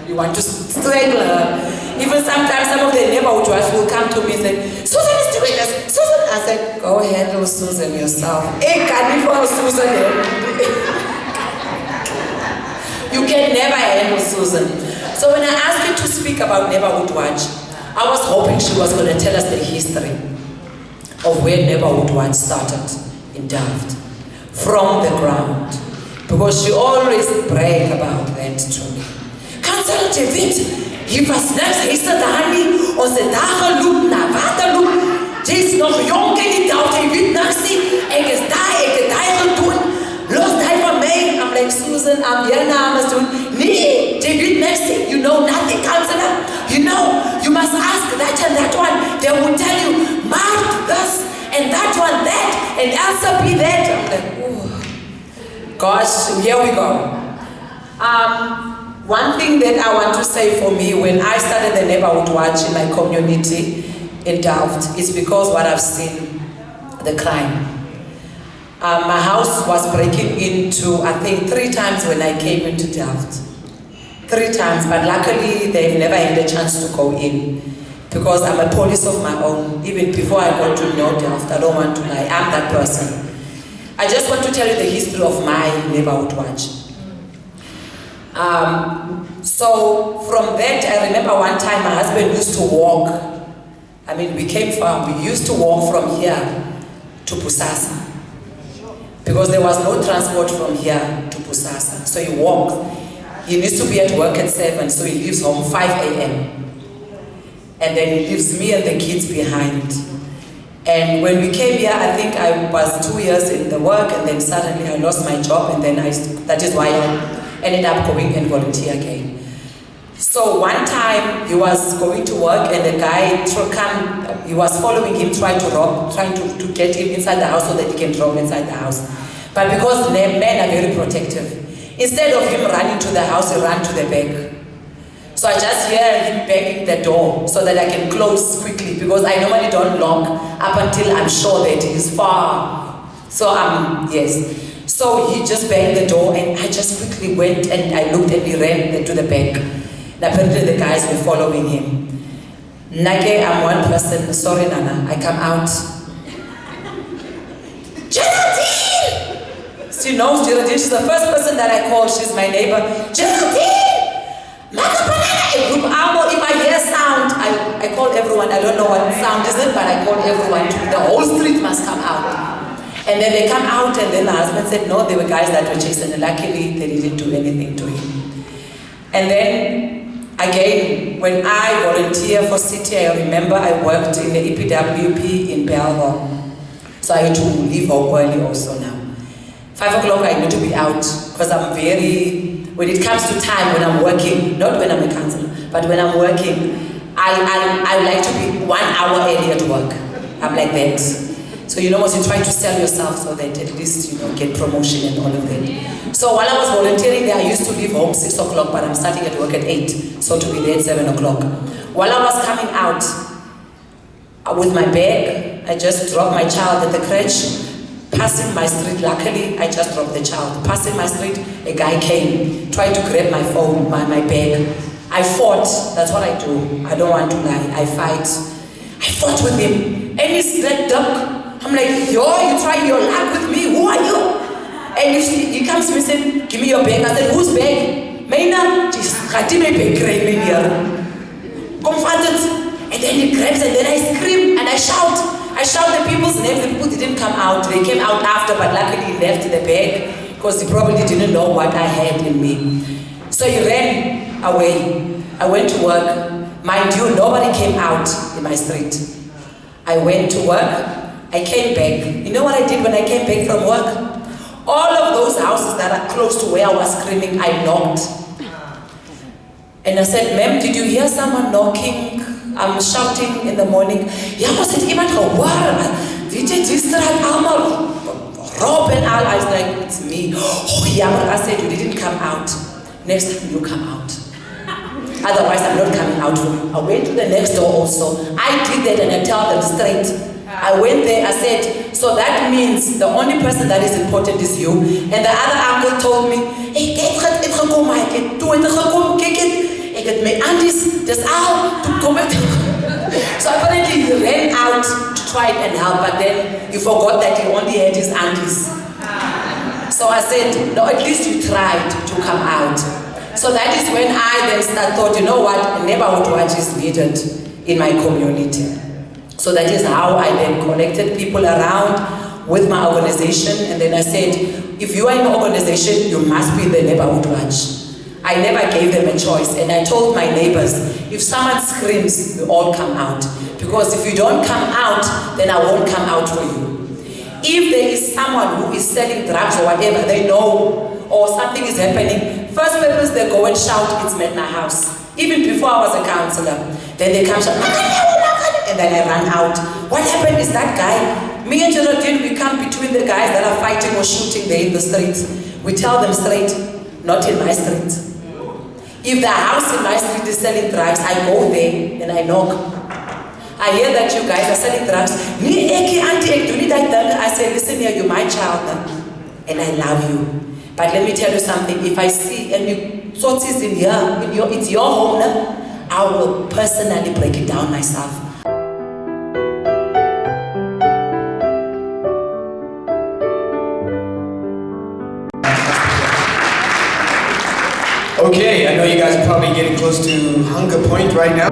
you want to strangle her. Even sometimes some of the neighborhood watch will come to me and say, Susan is doing this. Susan, I said, go handle Susan yourself. Hey, can you follow Susan? You can never handle Susan. So when I asked you to speak about Neighborhood Watch, I was hoping she was going to tell us the history of where Neighborhood Watch started in Delft, from the ground. Because she always brag about that to me. Councillor David, je was net gisteren niet, onze dagen loop naar water loop. Ze is nog jong in die Delft, je weet nog niet. Ik is daar gedoe. and Elsa be that. I'm like, oh, gosh, here we go. One thing that I want to say for me, when I started the Neighbourhood Watch in my community in Delft, is because what I've seen, the crime. My house was breaking into, I think, 3 times when I came into Delft. 3 times, but luckily they've never had a chance to go in because I'm a police of my own. Even before I got to know Delft, I don't want to lie, I'm that person. I just want to tell you the history of my Neighbourhood Watch. So from that, I remember one time my husband used to walk. I mean, we came from, we used to walk from here to Pusasa because there was no transport from here to Pusasa. So he walked. He needs to be at work at 7, so he leaves home 5 a.m. And then he leaves me and the kids behind. And when we came here, I think I was 2 years in the work, and then suddenly I lost my job, and then that is why I ended up going and volunteer again. So one time he was going to work, and the guy he was following him, trying to get him inside the house so that he can drop inside the house. But because men are very protective, instead of him running to the house, he ran to the back. So I just hear him banging the door so that I can close quickly, because I normally don't lock up until I'm sure that he's far. So yes. So he just banged the door, and I just quickly went and I looked, and he ran to the back. And apparently the guys were following him. Nake, I'm one person, sorry Nana, I come out. Geraldine! She knows Geraldine, she's the first person that I call, she's my neighbor. Geraldine! If I hear sound, I call everyone. I don't know what sound is it, but I call everyone. The whole street must come out. And then they come out, and then my husband said, no, there were guys that were chasing, and luckily they didn't do anything to him. And then, again, when I volunteer for City, I remember I worked in the EPWP in Voorburgh. So I had to leave home early also now. 5 o'clock I need to be out, because I'm very, when it comes to time when I'm working, not when I'm a councillor, but when I'm working, I like to be 1 hour early at work. I'm like that. So you know what, you try to sell yourself so that at least, get promotion and all of that. So while I was volunteering there, I used to leave home 6 o'clock, but I'm starting at work at 8, so to be there at 7 o'clock. While I was coming out with my bag, I just dropped my child at the crèche. Passing my street, luckily, I just dropped the child. Passing my street, a guy came, tried to grab my phone, my bag. I fought, that's what I do. I don't want to lie, I fight. I fought with him, and he's like, duck. I'm like, yo, you try your luck with me, who are you? And he comes to me and said, give me your bag. I said, whose bag? Maina, just got my bag, right here. Confronted. And then he grabs, and then I scream, and I shout. I shout the people's names. The people didn't come out. They came out after, but luckily he left the bag because he probably didn't know what I had in me. So he ran away. I went to work. Mind you, nobody came out in my street. I went to work. I came back. You know what I did when I came back from work? All of those houses that are close to where I was screaming, I knocked. And I said, ma'am, did you hear someone knocking? I'm shouting in the morning. Ja, was het iemand gehoord? Weet je, die straat allemaal rob and all. I was like, it's me. Oh yeah, but I said, you didn't come out. Next time you come out. Otherwise, I'm not coming out for you. I went to the next door also. I did that and I tell them straight. I went there, I said, so that means the only person that is important is you. And the other uncle told me, hey, ik heb gekomen, ik heb gekomen, kijk het. Ik heb mijn aunties, dus to come back. So apparently he ran out to try and help, but then he forgot that he only had his aunties. So I said, no, at least you tried to come out. So that is when I then thought, you know what, a Neighbourhood Watch is needed in my community. So that is how I then connected people around with my organization, and then I said, if you are in an organization, you must be the Neighbourhood Watch. I never gave them a choice, and I told my neighbors, if someone screams, we all come out. Because if you don't come out, then I won't come out for you. If there is someone who is selling drugs or whatever, they know, or something is happening, first purpose they go and shout, it's at my house. Even before I was a councillor. Then they come shout, and then I run out. What happened is that guy Me and Geraldine, we come between the guys that are fighting or shooting there in the streets. We tell them straight, not in my street. If the house in my street is selling drugs, I go there and I knock. I hear that you guys are selling drugs. I say, listen here, you're my child and I love you. But let me tell you something, if I see any sorties in here, it's your home now, I will personally break it down myself. Okay, I know you guys are probably getting close to hunger point right now.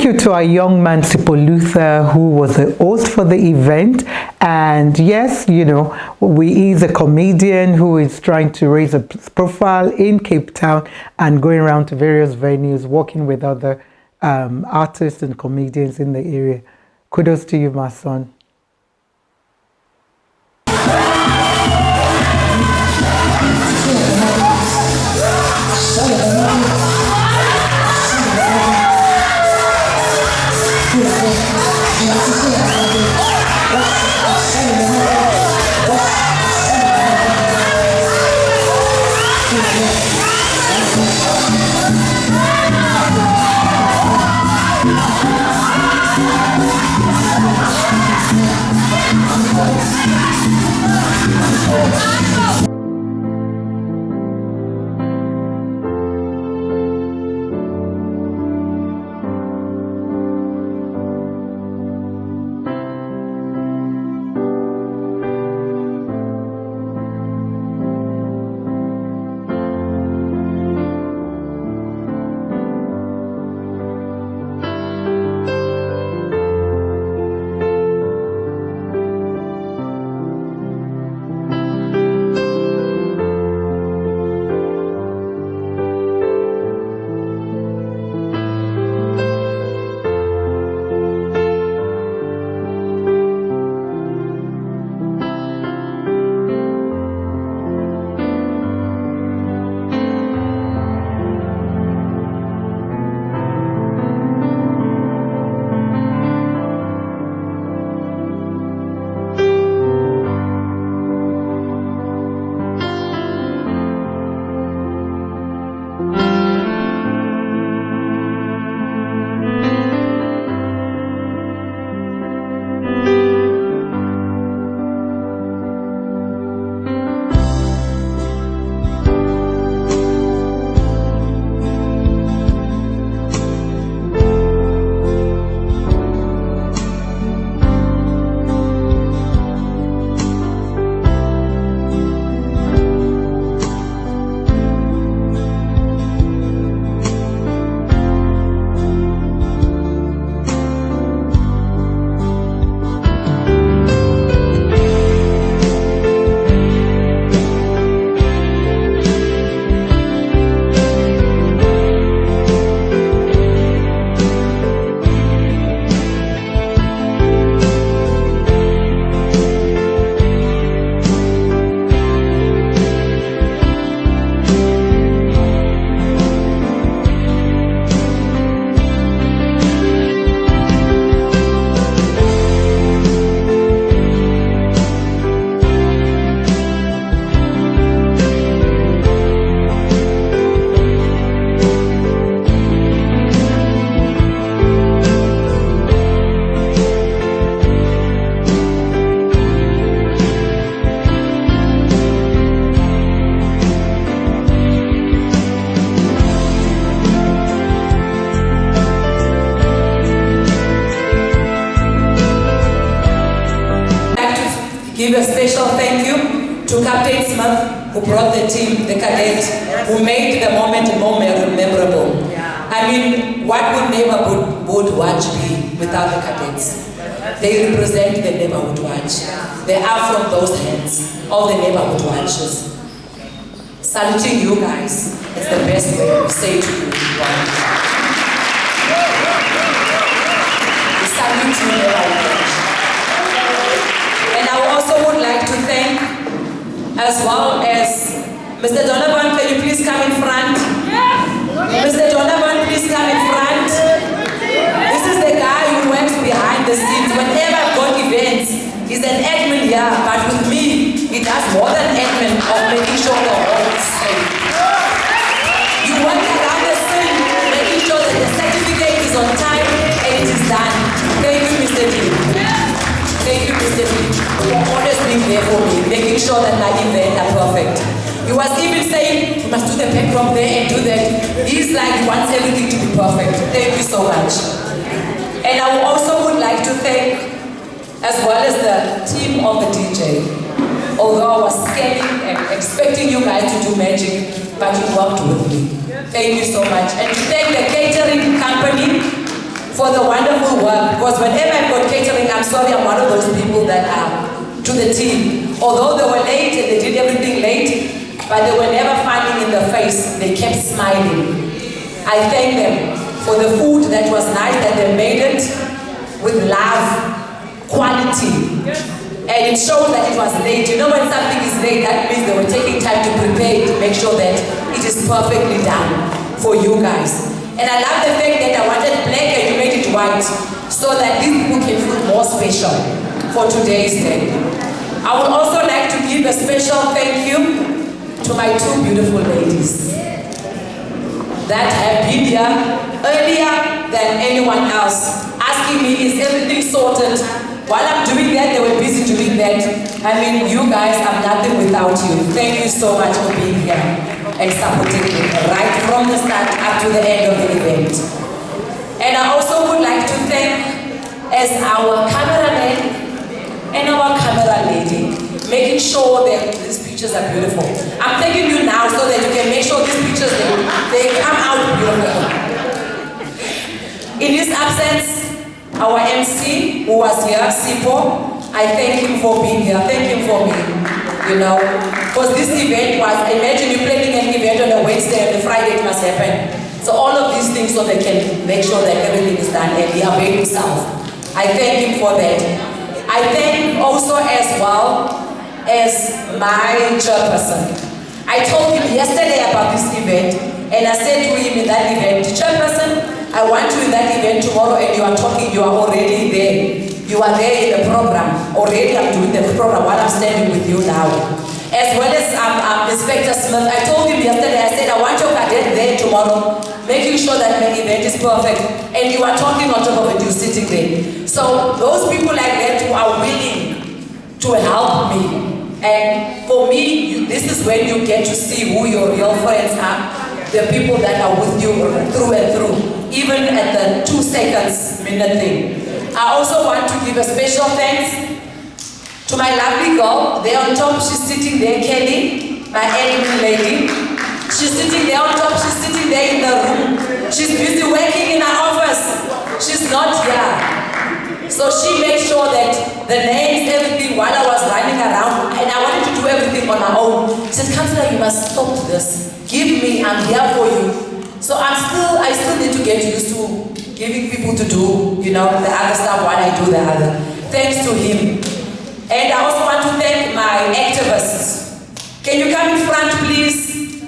you to our young man, Sipho Luther, who was the host for the event. And yes, you know, he is a comedian who is trying to raise a profile in Cape Town and going around to various venues, working with other artists and comedians in the area. Kudos to you, my son. Give a special thank you to Captain Smith, who brought the team, the cadets, who made the moment more memorable. I mean, what would Neighbourhood Watch be without the cadets? They represent the Neighbourhood Watch. They are from those hands, all the Neighbourhood Watches. Saluting you guys is the best way to say to you. We salute you, Neighbourhood Watch. And I also would like to thank, as well as Mr. Donovan, can you please come in front? Mr. Donovan, please come in front. This is the guy who works behind the scenes. Whenever I've got events, he's an admin here, but with me, he does more than admin of making sure the whole is safe. You work around the scene, making sure that the certificate is on time and it is done. Thank you, Mr. D. Thank you, Mr. D. You are always being there for me, making sure that my events are perfect. He was even saying, you must do the backdrop there and do that. He's like, he wants everything to be perfect. Thank you so much. And I also would like to thank, as well as the team of the DJ. Although I was scaling and expecting you guys to do magic, but you worked with me. Thank you so much. And to thank the catering company for the wonderful work. Because whenever I've got catering, I'm sorry, I'm one of those people that are to the team. Although they were late and they did everything late, but they were never frowning in the face. They kept smiling. I thank them for the food that was nice, that they made it with love, quality. And it showed that it was late. You know, when something is late, that means they were taking time to prepare to make sure that it is perfectly done for you guys. And I love the fact that I wanted black and you made it white so that these people can feel more special for today's day. I would also like to give a special thank you to my two beautiful ladies that have been here earlier than anyone else, asking me, is everything sorted? While I'm doing that, they were busy doing that. I mean, you guys, I'm nothing without you. Thank you so much for being here and supporting me right from the start up to the end of the event. And I also would like to thank as our cameraman and our camera lady, making sure that these pictures are beautiful. I'm thanking you now so that you can make sure these pictures, they come out beautiful. In his absence, our MC who was here, Sipho, I thank him for being here. Thank him for me, you know. Because this event was, imagine you planning an event on a Wednesday and a Friday it must happen. So all of these things so they can make sure that everything is done and he availed himself. I thank him for that. I thank also as well as my chairperson. I told him yesterday about this event and I said to him in that event, chairperson, I want you in that event tomorrow and you are talking, you are already there. You are there in the program. Already I'm doing the program while I'm standing with you now. As well as Inspector Smith, I told him yesterday, I said, I want your cadet there tomorrow, making sure that the event is perfect. And you are talking on top of it, you're sitting there. So those people like that who are willing to help me. And for me, this is when you get to see who your real friends are. The people that are with you through and through, even at the 2 seconds minute thing. I also want to give a special thanks to my lovely girl. There on top, she's sitting there, Kelly, my admin lady. She's sitting there on top, she's sitting there in the room. She's busy working in her office. She's not here. So she made sure that the names, everything, while I was running around, and I wanted to do everything on my own. She said, Councillor, you must stop this. Give me, I'm here for you. So I still need to get used to giving people to do, you know, the other stuff while I do the other. Thanks to him. And I also want to thank my activists. Can you come in front, please?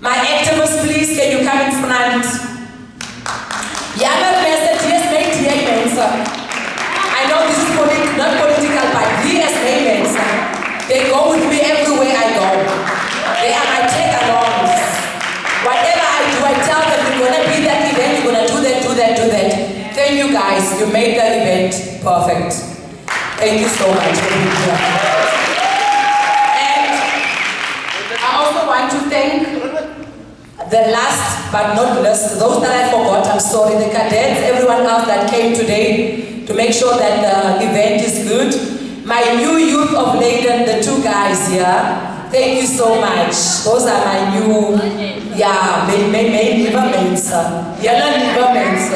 My activists, please, can you come in front? Younger person, yes, mate, I know this is not political, but yes, they go with me everywhere I go. They are my tag-alongs. Whatever I do, I tell them, you're going to be that event, you're going to do that, do that, do that. Thank you guys, you made the event perfect. Thank you so much for being here. And I also want to thank the last but not least, those that I forgot, I'm sorry, the cadets, everyone else that came today to make sure that the event is good. My new youth of Leiden, the 2 guys here, thank you so much. Those are my new, main liver mates. Yellow liver mates.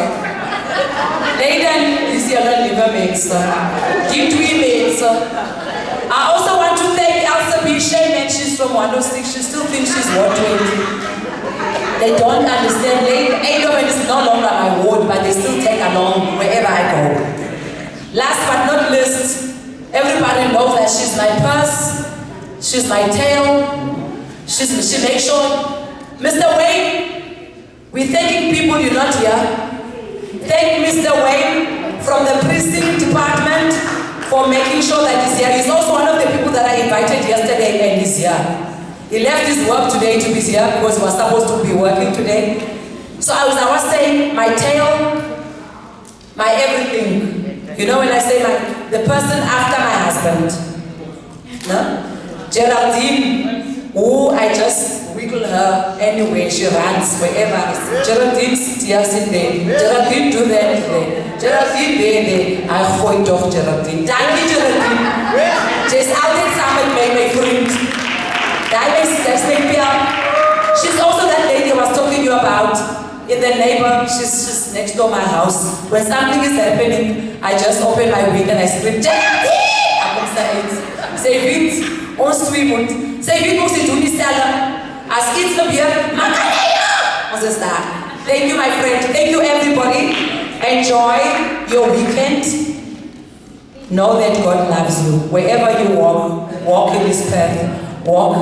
Leiden is yellow liver mates. G2 mates. I also want to thank Elsa B. Shayman. She's from 106. She still thinks she's 120. They don't understand. Eindhoven is no longer my ward, but they still take along wherever I go. Last but not least, everybody knows that she's my purse. She's my tail. She makes sure. Mr. Wayne, we're thanking people you're not here. Thank Mr. Wayne from the precinct department for making sure that he's here. He's also one of the people that I invited yesterday and he's here. He left his work today to be here because he was supposed to be working today. So I was saying my tail, my everything. You know when I say the person after my husband. No? Geraldine, who I just wiggle her anywhere she runs, wherever. Geraldine, sit here, sit there. Geraldine, do that, there. Geraldine, there. I gooi toch Geraldine. Dankie Geraldine. Jy's altyd saam met my vriend. She's also that lady I was talking to you about. in the neighbor, she's just next door my house. When something is happening, I just open my window and I scream, Jackie! Say it, ons twee moet. Say it, ons doen dieselfde. As iets gebeur, Macarena! Ons is daar. Thank you, my friend. Thank you, everybody. Enjoy your weekend. Know that God loves you. Wherever you walk, walk in His path. Walk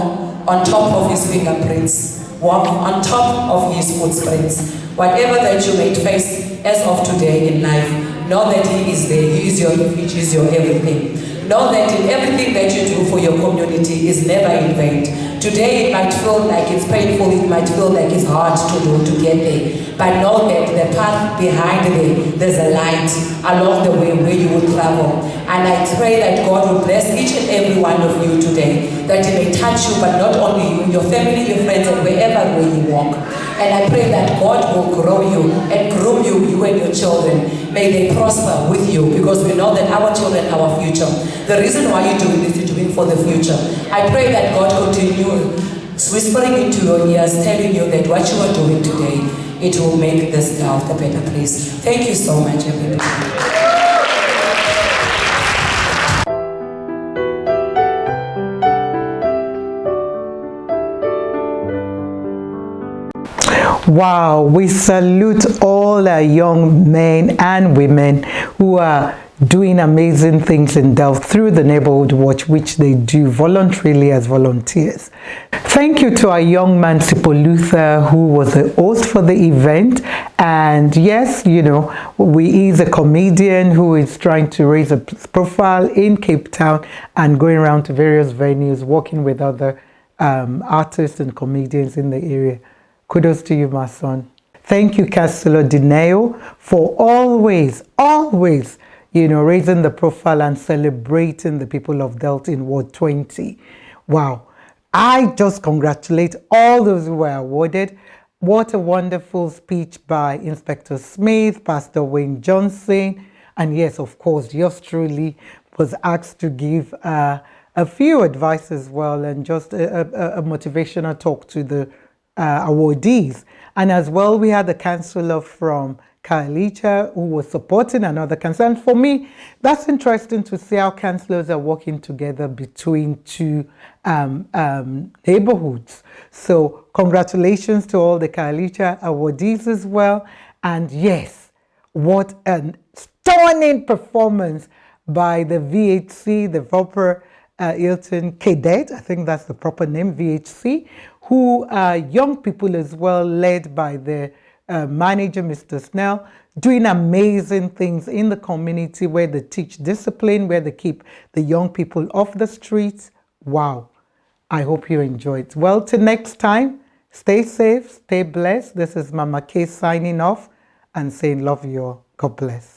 on top of His fingerprints. Walk on top of His footprints. Whatever that you may face as of today in life, know that He is there. He is your refuge, He is your everything. Know that in everything that you do for your community is never in vain. Today it might feel like it's painful, it might feel like it's hard to do to get there. But know that the path behind there's a light along the way where you will travel. And I pray that God will bless each and every one of you today, that He may touch you, but not only you, your family, your friends, and wherever where you walk. And I pray that God will grow you and groom you, you and your children. May they prosper with you, because we know that our children are our future. The reason why you're doing this, you're doing for the future. I pray that God continue whispering into your ears, telling you that what you are doing today, it will make this Delft a better place. Thank you so much, everybody. Wow, we salute all our young men and women who are doing amazing things in Delft through the Neighbourhood Watch, which they do voluntarily as volunteers. Thank you to our young man Sipho Luther, who was the host for the event. And yes, you know, he's a comedian who is trying to raise a profile in Cape Town and going around to various venues, working with other artists and comedians in the area. Kudos to you, my son. Thank you, Councillor Dineo, for always, you know, raising the profile and celebrating the people of Delft in Ward 20. Wow. I just congratulate all those who were awarded. What a wonderful speech by Inspector Smith, Pastor Wayne Johnson, and yes, of course, yours truly was asked to give a few advice as well, and just a motivational talk to the awardees. And as well, we had a councillor from Khayelitsha who was supporting another councillor. And for me, that's interesting to see how councillors are working together between two neighborhoods. So congratulations to all the Khayelitsha awardees as well. And yes, what a stunning performance by the VHC, the Voorburgh Hindle Cadet, I think that's the proper name, VHC, who are young people as well, led by the manager, Mr. Snell, doing amazing things in the community where they teach discipline, where they keep the young people off the streets. Wow. I hope you enjoyed. Well, till next time, stay safe, stay blessed. This is Mama K signing off and saying love you all. God bless.